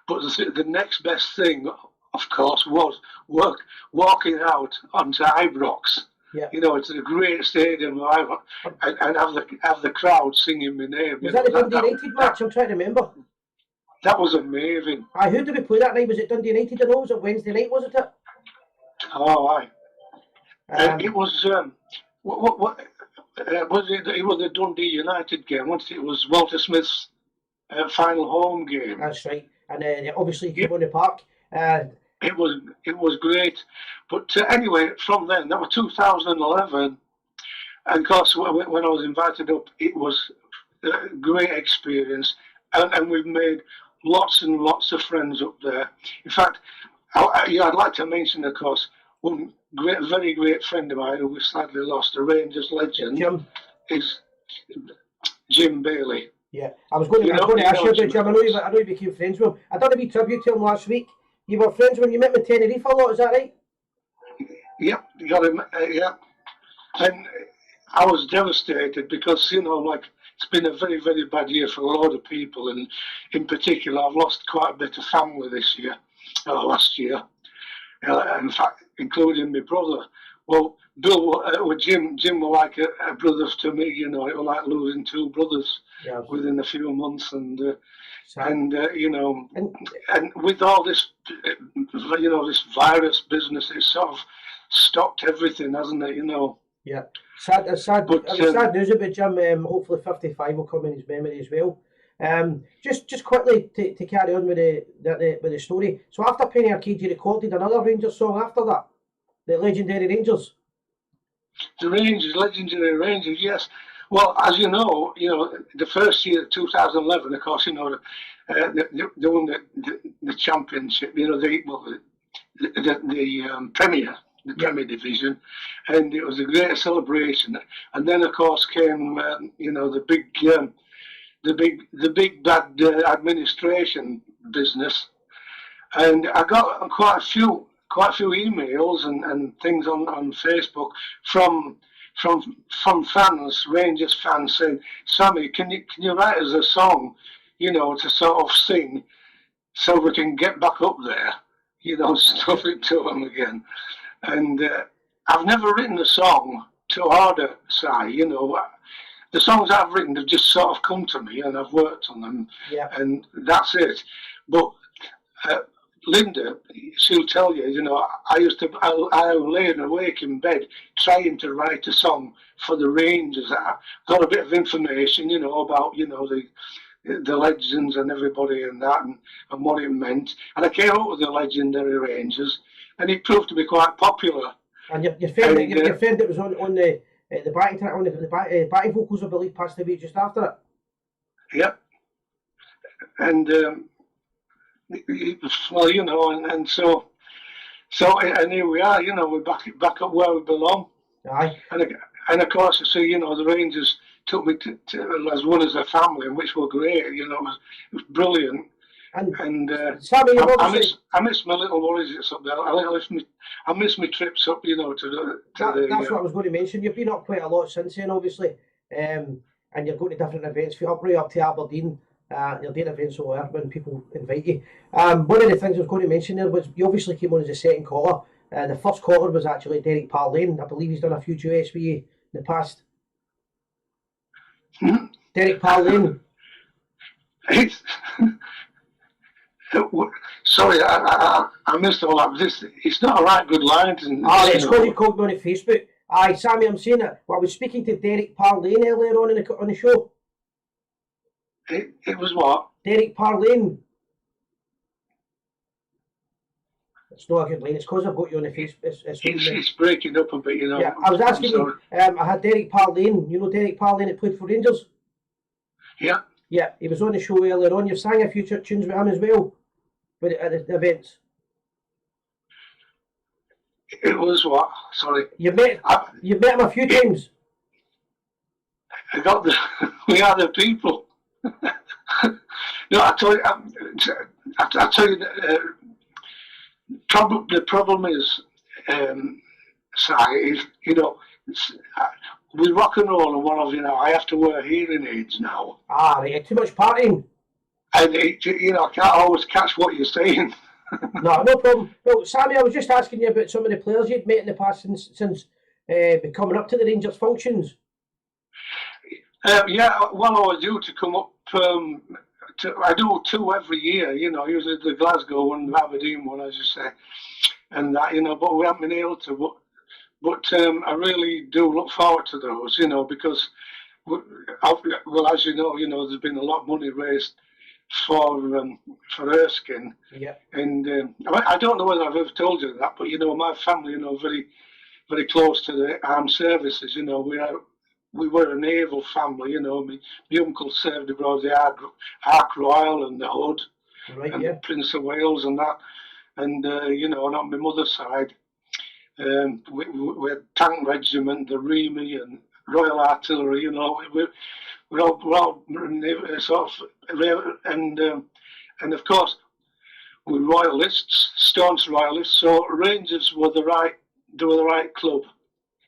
But the next best thing, of course, was walking out onto Ibrox. yeah. It's a great stadium, and have the crowd singing my name. Was that the Dundee United match? I'm trying to remember. That was amazing. Aye, who did we play that night? Was it Dundee United? I know, was it Wednesday night, wasn't it? Oh, aye. It was what was it? It was the Dundee United game. Once it was Walter Smith's final home game. That's right. And obviously he came on the park. It was great. But anyway, from then, that was 2011. And of course, when I was invited up, it was a great experience. And we've made lots and lots of friends up there. In fact, I'd like to mention, of course, one very great friend of mine who we sadly lost, a Rangers legend, is Jim Bailey. Yeah, I was going to ask you about Jim. I know you became friends with him. I done a wee tribute to him last week. You were friends when you met with Tenerife a lot, is that right? Yep, you got him. Yeah, and I was devastated because it's been a very, very bad year for a lot of people, and in particular, I've lost quite a bit of family this year, last year. In fact, including my brother. Well, Bill, Jim were like a brother to me. It was like losing two brothers within a few months, and with all this, this virus business, it's sort of stopped everything, hasn't it? Yeah. Sad news about Jim. Hopefully 55 will come in his memory as well. Just quickly to carry on with the story. So after Penny Arcade, you recorded another Rangers song after that, the Legendary Rangers. The Rangers, Legendary Rangers, yes. Well, as you know, the first year, 2011, of course, they won the championship. The Premier. The Premier Division, and it was a great celebration. And then, of course, came the big bad administration business, and I got quite a few emails and things on Facebook from fans, Rangers fans, saying, "Sammy, can you write us a song, to sort of sing, so we can get back up there, stuff it to them again." And I've never written a song to order, Si. The songs I've written have just sort of come to me, and I've worked on them, and that's it. But Linda, she'll tell you, I lay awake in bed trying to write a song for the Rangers. I got a bit of information, about, the legends and everybody and that, and what it meant. And I came up with the Legendary Rangers, and it proved to be quite popular. And your friend that was on the backing track, on the backing vocals, I believe, passed away just after it. Yep. And and so here we are. We're back up where we belong. Aye. And of course, the Rangers took me to as one as a family, which were great. It was brilliant. And Sammy, I miss my little worries up there. I miss my trips up, to the. That's what I was going to mention. You've been up quite a lot since then, obviously, and you're going to different events. Right up to Aberdeen. You're doing events over when people invite you. One of the things I was going to mention there was you obviously came on as a second caller. The first caller was actually Derek Parlane. I believe he's done a few duets with you in the past. Derek Parlane. Sorry, I missed all that. It's not a right good line. It's because you called me on Facebook. Aye, Sammy, I'm saying it. Well, I was speaking to Derek Parlane earlier on the show. It was what? Derek Parlane. It's not a good line. It's because I've got you on the face. It's breaking up a bit, you know. Yeah, I was asking you. I had Derek Parlane. You know Derek Parlane that played for Rangers. Yeah. Yeah, he was on the show earlier on. You've sang a few tunes with him as well, but at the events. It was what? Sorry. You've met him a few times. I got the. We are the people. No, I tell you. I tell you. The problem is, Si, is you know, with rock and roll and what have you now, I have to wear hearing aids now. Ah, right. Too much partying. And you know, I can't always catch what you're saying. No problem. Well, Sammy, I was just asking you about some of the players you'd met in the past since coming up to the Rangers functions. Yeah, well, I was due to come up. I do 2 every year, you know, usually the Glasgow and the Aberdeen one, as you say, and that, you know, but we haven't been able to. But I really do look forward to those, you know, because, well, as you know, there's been a lot of money raised for Erskine. Yeah. And I don't know whether I've ever told you that, but you know, my family, you know, very, very close to the armed services. You know, we were a naval family. You know, my uncle served abroad the Ark Royal and the Hood, right, and yeah. the Prince of Wales and that, and you know, and on my mother's side, we had Tank Regiment, the Remy, and Royal Artillery. You know, we're all sort of, and of course we're royalists, staunch royalists. So Rangers were the right club.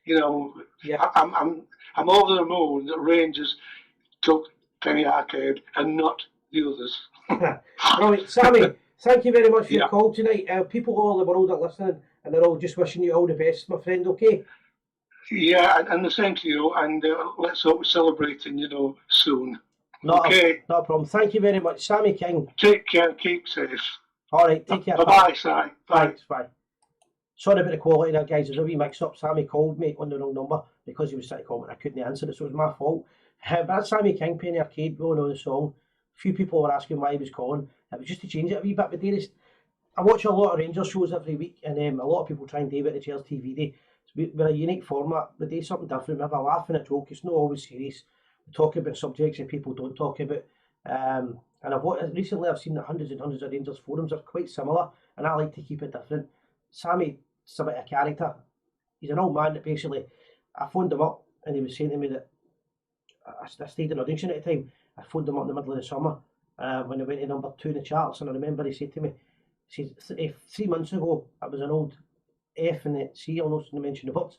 You know, yeah. I'm over the moon that Rangers took Penny Arcade and not the others. Right, Sammy, thank you very much for your call tonight. People all over the world are listening, and they're all just wishing you all the best, my friend. Okay. Yeah, and the same to you. And let's hope we're celebrating, you know, soon. Not a problem. Thank you very much, Sammy King. Take care. Keep safe. All right. Take care. Bye, Si. Thanks. Bye. Sorry about the quality there, guys. There's a wee mix-up. Sammy called me on the wrong number because he was trying to call me and I couldn't answer it, so it was my fault. But that's Sammy King, Penny Arcade, we all know the song. A few people were asking why he was calling. It was just to change it a wee bit, but dearest, I watch a lot of Rangers shows every week, and a lot of people try and do it at the Gers TV Day. So we're a unique format. We do something different. We have a laugh and a joke. It's not always serious. We talk about subjects that people don't talk about. And recently I've seen that hundreds and hundreds of Rangers forums are quite similar, and I like to keep it different. Sammy's a bit of a character. He's an old man that basically, I phoned him up and he was saying to me that I stayed in audition at the time. I phoned him up in the middle of the summer when he went to number 2 in the charts, and I remember he said to me, he said, 3 months ago I was an old F and the C, almost to mention the words,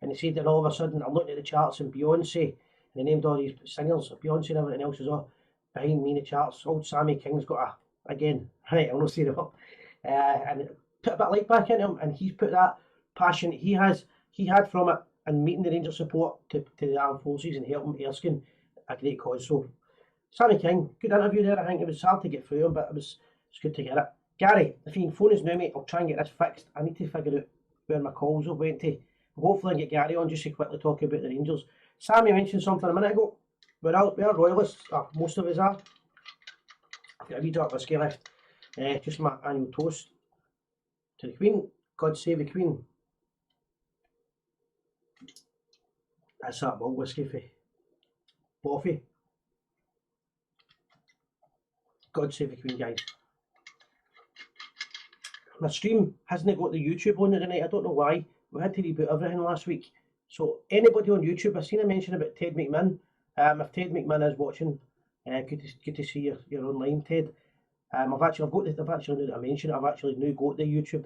and he said that all of a sudden I'm looking at the charts and Beyonce, and he named all these singers, Beyonce and everything else is all behind me in the charts. Old Sammy King's got I'll not say it up, and put a bit of light back into him, and he's put that passion he had from it and meeting the Rangers support to the armed forces and helping Erskine a great cause. So Sammy King, good interview there. I think it was hard to get through him, but it's good to get it. Gary, if you can phone us now, mate, I'll try and get this fixed. I need to figure out where my calls have went to. Hopefully I can get Gary on just to quickly talk about the Rangers. Sammy mentioned something a minute ago. We are royalists, most of us are. I've got a wee dark whiskey left. Just my annual toast to the Queen. God save the Queen. That's that malt whiskey for Boffy. God save the Queen, guys. My stream hasn't got the YouTube on it tonight. I don't know why. We had to reboot everything last week. So anybody on YouTube, I've seen a mention about Ted McMinn. If Ted McMinn is watching, good to see you're online, Ted. I've actually now that I mentioned it, I've actually now got the YouTube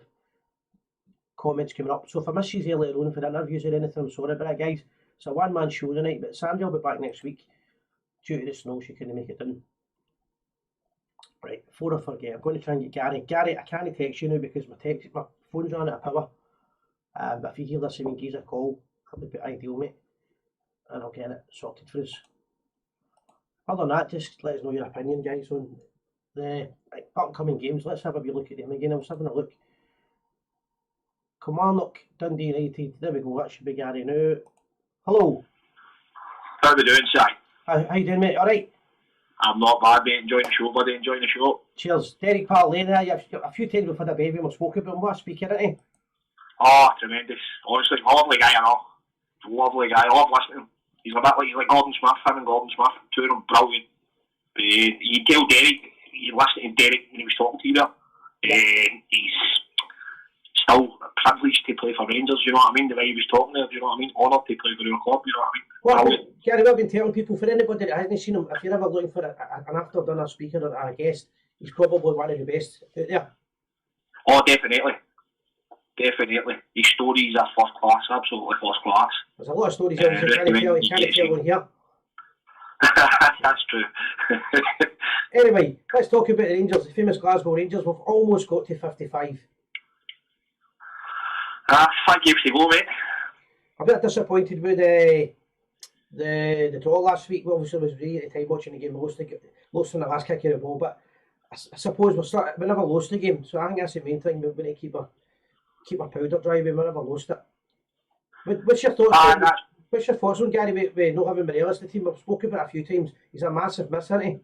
comments coming up. So if I miss you earlier on for the interviews or anything, I'm sorry about that, guys. It's a one-man show tonight, but Sandra will be back next week. Due to the snow, she couldn't make it done. Right, before I forget, I'm going to try and get Gary. Gary, I can't text you now because my phone's on out of power. But if you hear this, I mean, give us a call. That would be ideal, mate. And I'll get it sorted for us. Other than that, just let us know your opinion, guys, on the upcoming games. Let's have a wee look at them again. I was having a look. Kilmarnock, Dundee United. There we go. That should be Gary now. Hello. How are we doing, Si? How you doing, mate? All right. I'm not bad, mate. Enjoying the show, buddy. Enjoying the show. Cheers. Derek Parley there, a few times we've had a baby and we've spoken about him. What a speaker, isn't he? Oh, tremendous. Honestly, lovely guy, I know. Lovely guy. I love listening to him. He's a bit like Gordon Smith, him and Gordon Smith. Two of them, brilliant. You tell Derek, you listen to Derek when he was talking to you there, he's still privileged to play for Rangers, you know what I mean? The way he was talking there, you know what I mean? Honoured to play for your club, you know what I mean? Well, Gary, I've been telling people, for anybody that hasn't seen him, if you're ever looking for an after-dinner speaker or a guest, he's probably one of the best out there. Oh, definitely. Definitely. His stories are first class, absolutely first class. There's a lot of stories there you can't tell on here. That's true. Anyway, let's talk about the Rangers, the famous Glasgow Rangers. We've almost got to 55. 5 games to go, mate. I'm a bit disappointed with the draw last week. Obviously, I was really at the time watching the game. We lost on the last kick of the ball, but I suppose we never lost the game, so I think that's the main thing. We need to keep our powder dry. We never lost it. What's your thoughts? What's your thoughts on Gary with not having Morelos in the team? I've spoken about it a few times. He's a massive miss, isn't he?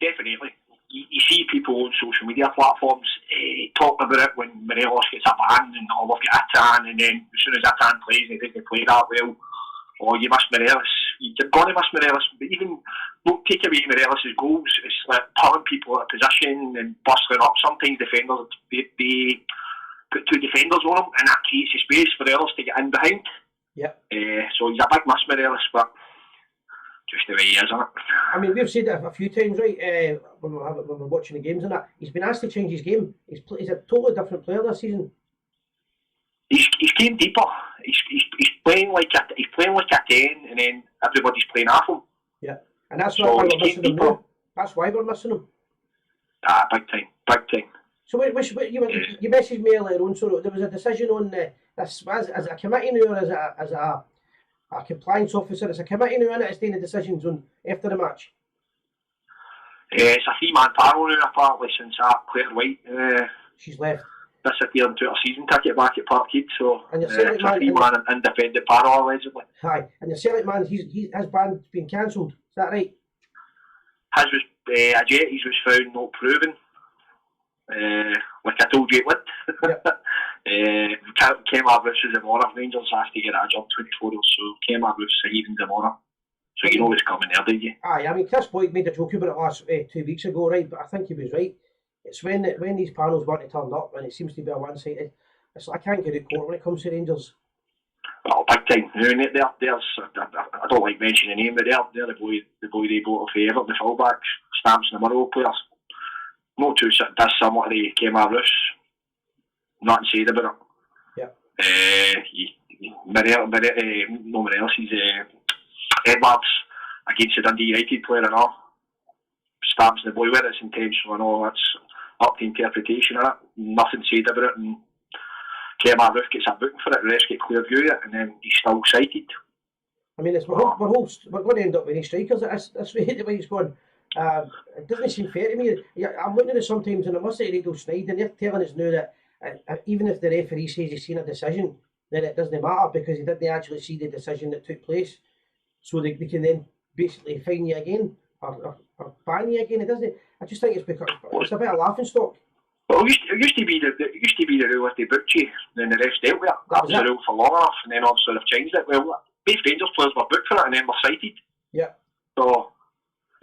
Definitely. You see people on social media platforms talking about it when Morelos gets a ban and we've got Atan, and then as soon as Atan plays and he doesn't play that well, or you miss Morelos. You're going to miss Morelos, but even don't take away Morelos' goals. It's like pulling people out of position and bustling up. Sometimes defenders, they put two defenders on him, and that creates a space for Morelos to get in behind. Yeah. So he's a big miss, Morelos, but just the way he is, isn't it? I mean, we've said it a few times, right? When we're watching the games and that, he's been asked to change his game. He's a totally different player this season. He's came deeper. He's playing like a 10, and then everybody's playing off him. Yeah, and that's why we're missing him now. That's why we're missing him. Big time. So you messaged me earlier on. So there was a decision on this as a committee now, or as a compliance officer. It's a committee now, and it's taking the decisions on after the match. It's a 3-man panel now, apparently, since Claire White She's left. disappeared and took a season ticket back at Parkhead, so And it's a 3-man independent panel, allegedly. Hi, and your Celtic man, his band's been cancelled. Is that right? His was Ajetis was found not proven. Like I told you it would. Yep. Kemar Roos is tomorrow. Rangers has to get a job 24 hours, so Kemar Roos is even tomorrow. So you know what's coming there, did you? Aye, I mean, Chris Boyd made a joke about it last 2 weeks ago, right? But I think he was right. It's when these panels want to turn up and it seems to be a one-sided. It's like I can't get a court when it comes to Rangers. Well, big time. I don't like mentioning the name, but they're the boy they bought off Everton, the fullbacks, Stamps and the Murrow players. Not too dissimilar to Kemar Roos. Nothing said about it. Yeah. Morelos, he's Edwards against the Dundee United player and all. Stamps the boy, whether it's intentional and all, that's up to interpretation of it. Nothing said about it, and Kemar Roos gets a booking for it, the rest get clear view of it, and then he's still cited. I mean, we're going to end up with any strikers. That's the way it's going. It doesn't seem fair to me. I'm looking at it sometimes, and I must say, Radio Snide, and they're telling us now that even if the referee says he's seen a decision, then it doesn't matter because he didn't actually see the decision that took place. So they can then basically fine you again or ban you again. It doesn't. I just think it's because it's a bit of laughing stock. Well, it used to be the rule if they booked you, then the refs dealt with it. That was the rule for long enough, and then obviously they've changed it. Well, both Rangers players were booked for it and then were cited. Yeah. So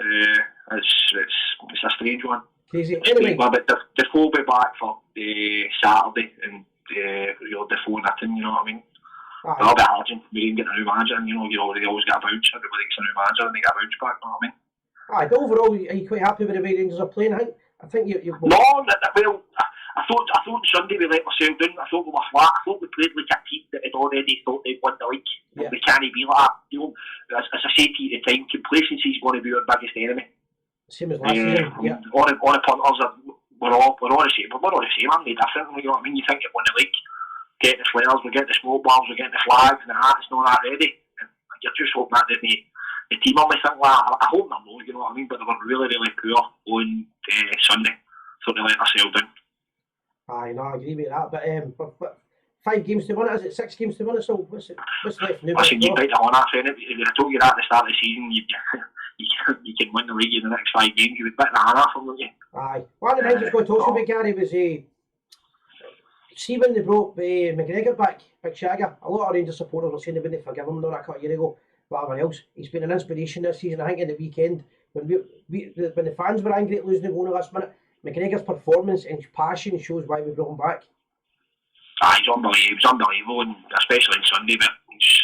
it's a strange one. Crazy. Anyway, but the full be back for Saturday and the phone nothing. You know what I mean? That'll be hard. We didn't get a new manager, and you always get a bounce. Everybody gets a new manager and they get a bounce back. You know what I mean? But overall, are you quite happy with the way Rangers are playing? I think you. No, well, I thought Sunday we let ourselves down. I thought we were flat. I thought we played like a team that had already thought they'd won the league. Yeah. We can't be like that. You know, as I said to you at the time, complacency is going to be our biggest enemy. Same as last year. Yeah. All the punters we're all the same. We're all the same. I'm no different. You know what I mean? You think you won the league, get the flares, we get the smoke bombs, we get the flags and the hats, and all that ready. And you're just hoping that the team only think like that. I hope they're not. You know what I mean? But they were really, really poor on Sunday. So they let ourselves down. Aye, no, I agree with that. But 5 games to win it, is it 6 games to win it? So what's left now? Listen, you bite the horn off, and if I told you that at the start of the season, you can win the league in the next 5 games, you would bet the hand off them, wouldn't you? Aye. One of the things I was going to talk to you about, Gary, was see when they brought McGregor back, Big Shagger, a lot of Rangers supporters were saying they wouldn't forgive him and all that a couple of years ago, whatever else. He's been an inspiration this season. I think in the weekend, when the fans were angry at losing the goal in the last minute, McGregor's performance and passion shows why we brought him back. He was unbelievable, and especially on Sunday, but he's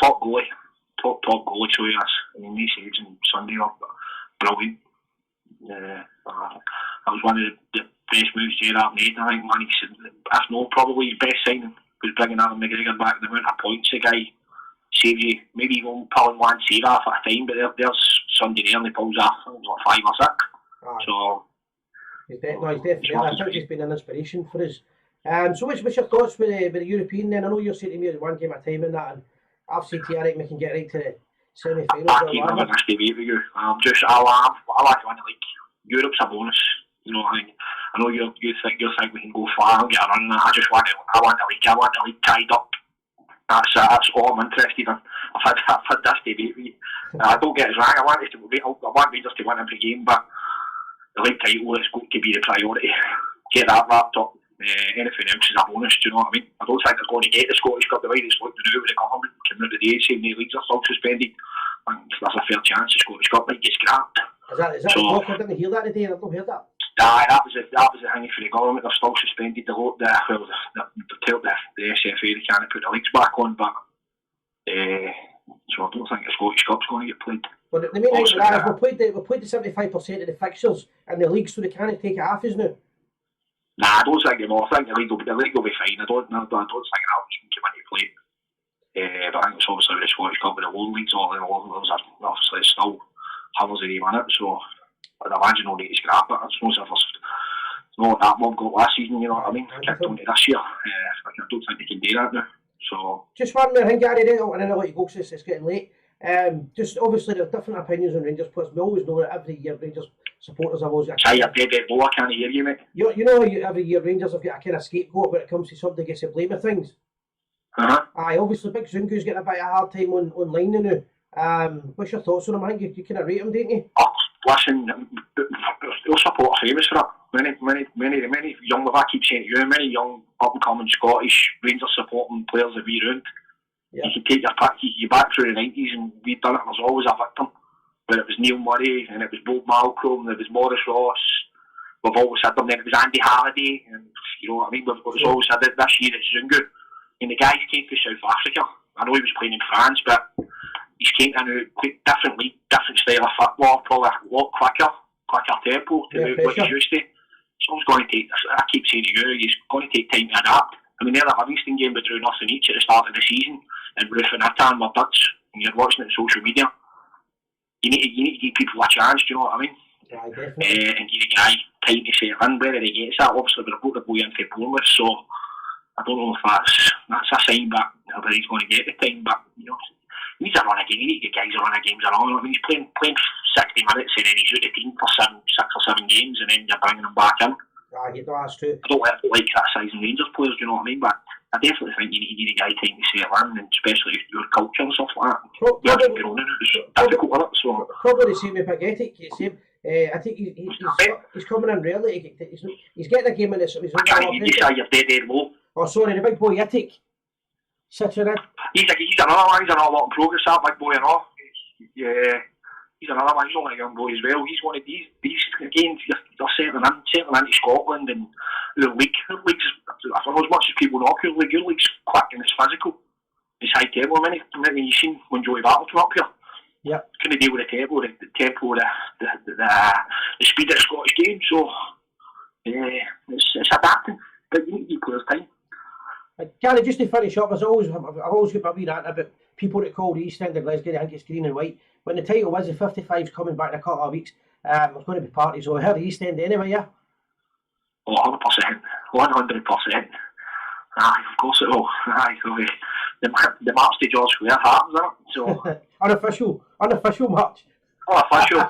top goalie, top goalie to us. I mean, these saves on Sunday were brilliant. That was one of the best moves Gerrard made, I think, man. If not, probably his best signing was bringing Alan McGregor back. The amount of points the guy saves you, maybe he won't pull in one save off at a time, but there's Sunday there and he pulls off, it was like 5 or 6. So he's definitely. I think he's been an inspiration for us. So what's your thoughts with the European then? I know you're saying to me at one game at a time and that, and I've said to you, I reckon we can get right to the semi-finals. I keep having this debate with you. I like to win the league. Europe's a bonus. You know what I mean? I know you think we can go far and get a run. I want the league. I want the league tied up. That's all I'm interested in. I've had this debate with you. Don't get us wrong. I want Rangers to win every game, but the league title is going to be the priority. Get that wrapped up. Anything else is a bonus. Do you know what I mean? I don't think they're going to get the Scottish Cup the way it's looking to do with the government coming out today saying the leagues are still suspended. I think there's a fair chance the Scottish Cup might get scrapped. Is that so, I didn't hear that today. I've not heard that. That was the thing for the government. They're still suspended. They told the SFA they can't put the leagues back on, but so I don't think the Scottish Cup's going to get played. Well, the main thing is we played the 75% of the fixtures in the league, so they can't take it off us now. Nah, I don't think they will. I think the league will be fine. I don't think that can come into play. But I think it's obviously with the Scottish Cup with the lower leagues, all the lower levels are obviously still havers of them in it. So I'd imagine they'll need to scrap it. I suppose if there's not that one got last season, you know what I mean? Kicked on to this year. I don't think they can do that now. So just one more thing, Gary, and then I'll let you go because it's getting late. Just obviously there are different opinions on Rangers players. We always know that every year Rangers supporters have always got you're dead low, I can't hear you, mate. You know every year Rangers have got a kind of scapegoat when it comes to somebody gets the blame of things. Aye, obviously Big Zungu's getting a bit of a hard time online now. What's your thoughts on him? I think you kind of rate him, don't you? Listen, your supporters are famous for it. Many young, I keep saying to you, many young up-and-coming Scottish Rangers supporting players have been around. Yeah. You can take your pick, you back through the 90s and we've done it, and there's always a victim. Whether it was Neil Murray, and it was Bob Malcolm, and it was Maurice Ross, we've always had them, then it was Andy Halliday, and you know what I mean, we've always had it. This year it's Zungu, and the guy came to South Africa. I know he was playing in France, but he's came in a different league, different style of football, probably a lot quicker tempo to what he's used to. So it's going to take, I keep saying to you, he's going to take time to adapt. I mean, the other Livingston game we drew nothing each at the start of the season, and Ruth and Atan were Dutch, and you're watching it on social media. You need to give people a chance, do you know what I mean? Yeah, definitely. And give the guy time to settle in, whether he gets that. Obviously, we're about to go in for Bournemouth, so I don't know if that's a sign, but whether he's going to get the time, but you know, he needs a run of games. You need to get guys a run of games along. I mean, he's playing 60 minutes and then he's out of the team for 6 or 7 games, and then you're bringing him back in. That's true. I don't like criticising Rangers players, do you know what I mean? But I definitely think you need to give the guy time to settle in, and especially your culture and stuff like that. Probably the same with Pagetic. I think he's coming in rarely. He's getting a game in this. I can't hear you say you're dead low. Oh, sorry, the big boy Itik. Sitting in. He's another one. He's another lot of progress, that big boy and all. Yeah. He's another one. He's only a young boy as well. He's one of these again, they're settling into Scotland, and the league's, for as much as people knock your league's quick and it's physical. It's high tempo. Many you seen when Joey Bartle came up here. Yeah. Couldn't deal with the tempo, the speed of the Scottish game. So it's adapting, but you need to give players time. Gary, just to finish up, I've always got my wee rant about people that call the East End of Glasgow. I think it's green and white. When the title was, the 55's coming back in a couple of weeks. There's going to be parties over here, the East End anyway, yeah? Oh, 100%. 100%. Aye, of course it will. Aye, so the march to George Square happens, isn't it? So, unofficial march. Unofficial,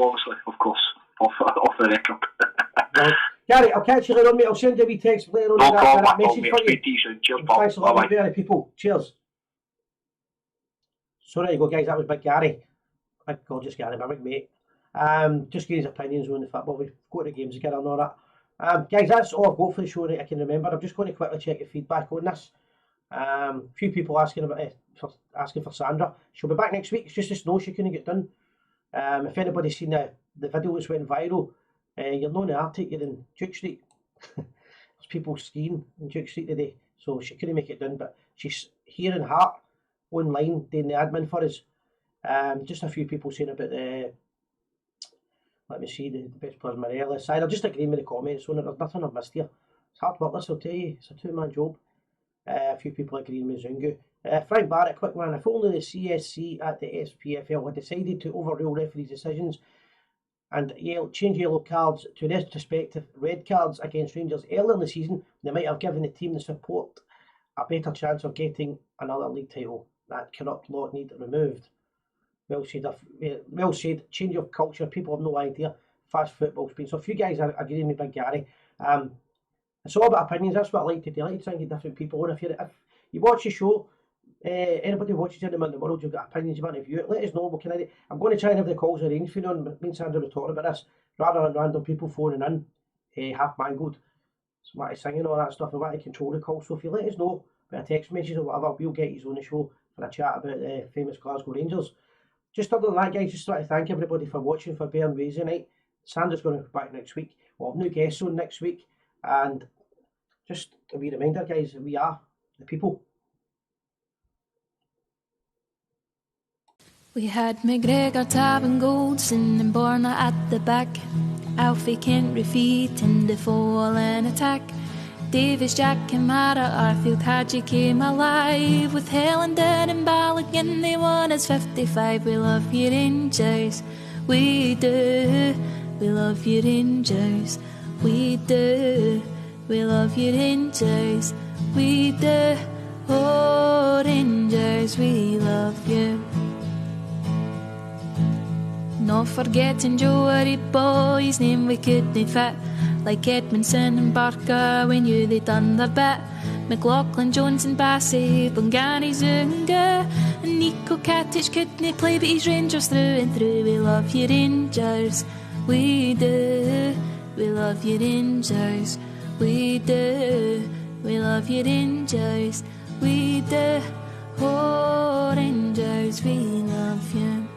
obviously, of course. Off the record. Well, Gary, I'll catch you later on, mate. I'll send you a wee text later on. No problem, that message for you. Cheers, thanks a lot, bye-bye. people. Cheers. So there you go, guys. That was Big Gary. big gorgeous Gary, my big mate. Just give his opinions on the football. We go to the games together and all that. Guys, that's all I've got for the show that I can remember. I'm just going to quickly check your feedback on this. A few people asking for Sandra. She'll be back next week. It's just the snow she couldn't get done. If anybody's seen the video which went viral, you're known the Arctic, you're in Duke Street. There's people skiing in Duke Street today, so she couldn't make it done, but she's here in Hart online doing the admin for us. Just a few people saying about the, let me see, the best players Morelos side. I'm just agreeing with the comments on it. There's nothing I've missed here. It's hard work, this I'll tell you. It's a two-man job. A few people agreeing with Zungu. Frank Barrett, quick one. If only the CSC at the SPFL had decided to overrule referees' decisions and change yellow cards to retrospective red cards against Rangers early in the season, they might have given the team the support a better chance of getting another league title. That corrupt law need removed. Well said. Well said. Change of culture. People have no idea. Fast football's been. So if you guys are agreeing with Big Gary, it's all about opinions. That's what I like to do. I like to try and get different people on. If you watch the show, anybody who watches any man in the world, you've got opinions, you want to view it, let us know. What can I do? I'm going to try and have the calls arranged for you. Me and Sandra were talking about this, rather than random people phoning in, half mangled, somebody singing all that stuff. I want to control the call. So if you let us know by a text message or whatever, we'll get you on the show for a chat about the famous Glasgow Rangers. Just other than that, guys, just want to thank everybody for watching, for bearing with us tonight. Sandra's going to be back next week. We'll have new guests on next week. And just a wee reminder, guys, we are the people. We had McGregor, Tab and Goldson and Borna at the back. Alfie, Kent, feet in the fall and attack. Davis, Jack and Mara, Arfield, Hadji came alive. With Helen, Dead and Balogun, they won us 55. We love you Rangers, we do. We love you Rangers, we do. We love you Rangers, we do. Oh Rangers, we love you. Not forgetting Joey Boy's name we couldn't fit. Like Edmondson and Barker, we knew they'd done their bit. McLaughlin, Jones and Bassey, Bungani, Zunga and Nico Katic couldn't play, but he's Rangers through and through. We love you Rangers, we do. We love you Rangers, we do. We love you Rangers, we do. Oh Rangers, we love you.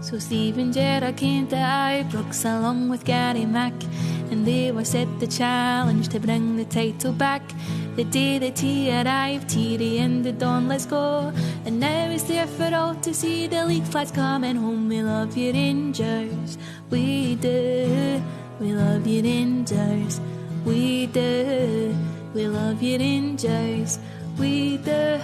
So Stephen Gerrard came to Ibrox along with Gary Mack, and they were set the challenge to bring the title back. The day that he arrived, Thierry ended on let's go, and now he's there for all to see. The league flags coming home. We love you Rangers, we do. We love you Rangers, we do. We love you Rangers, we do.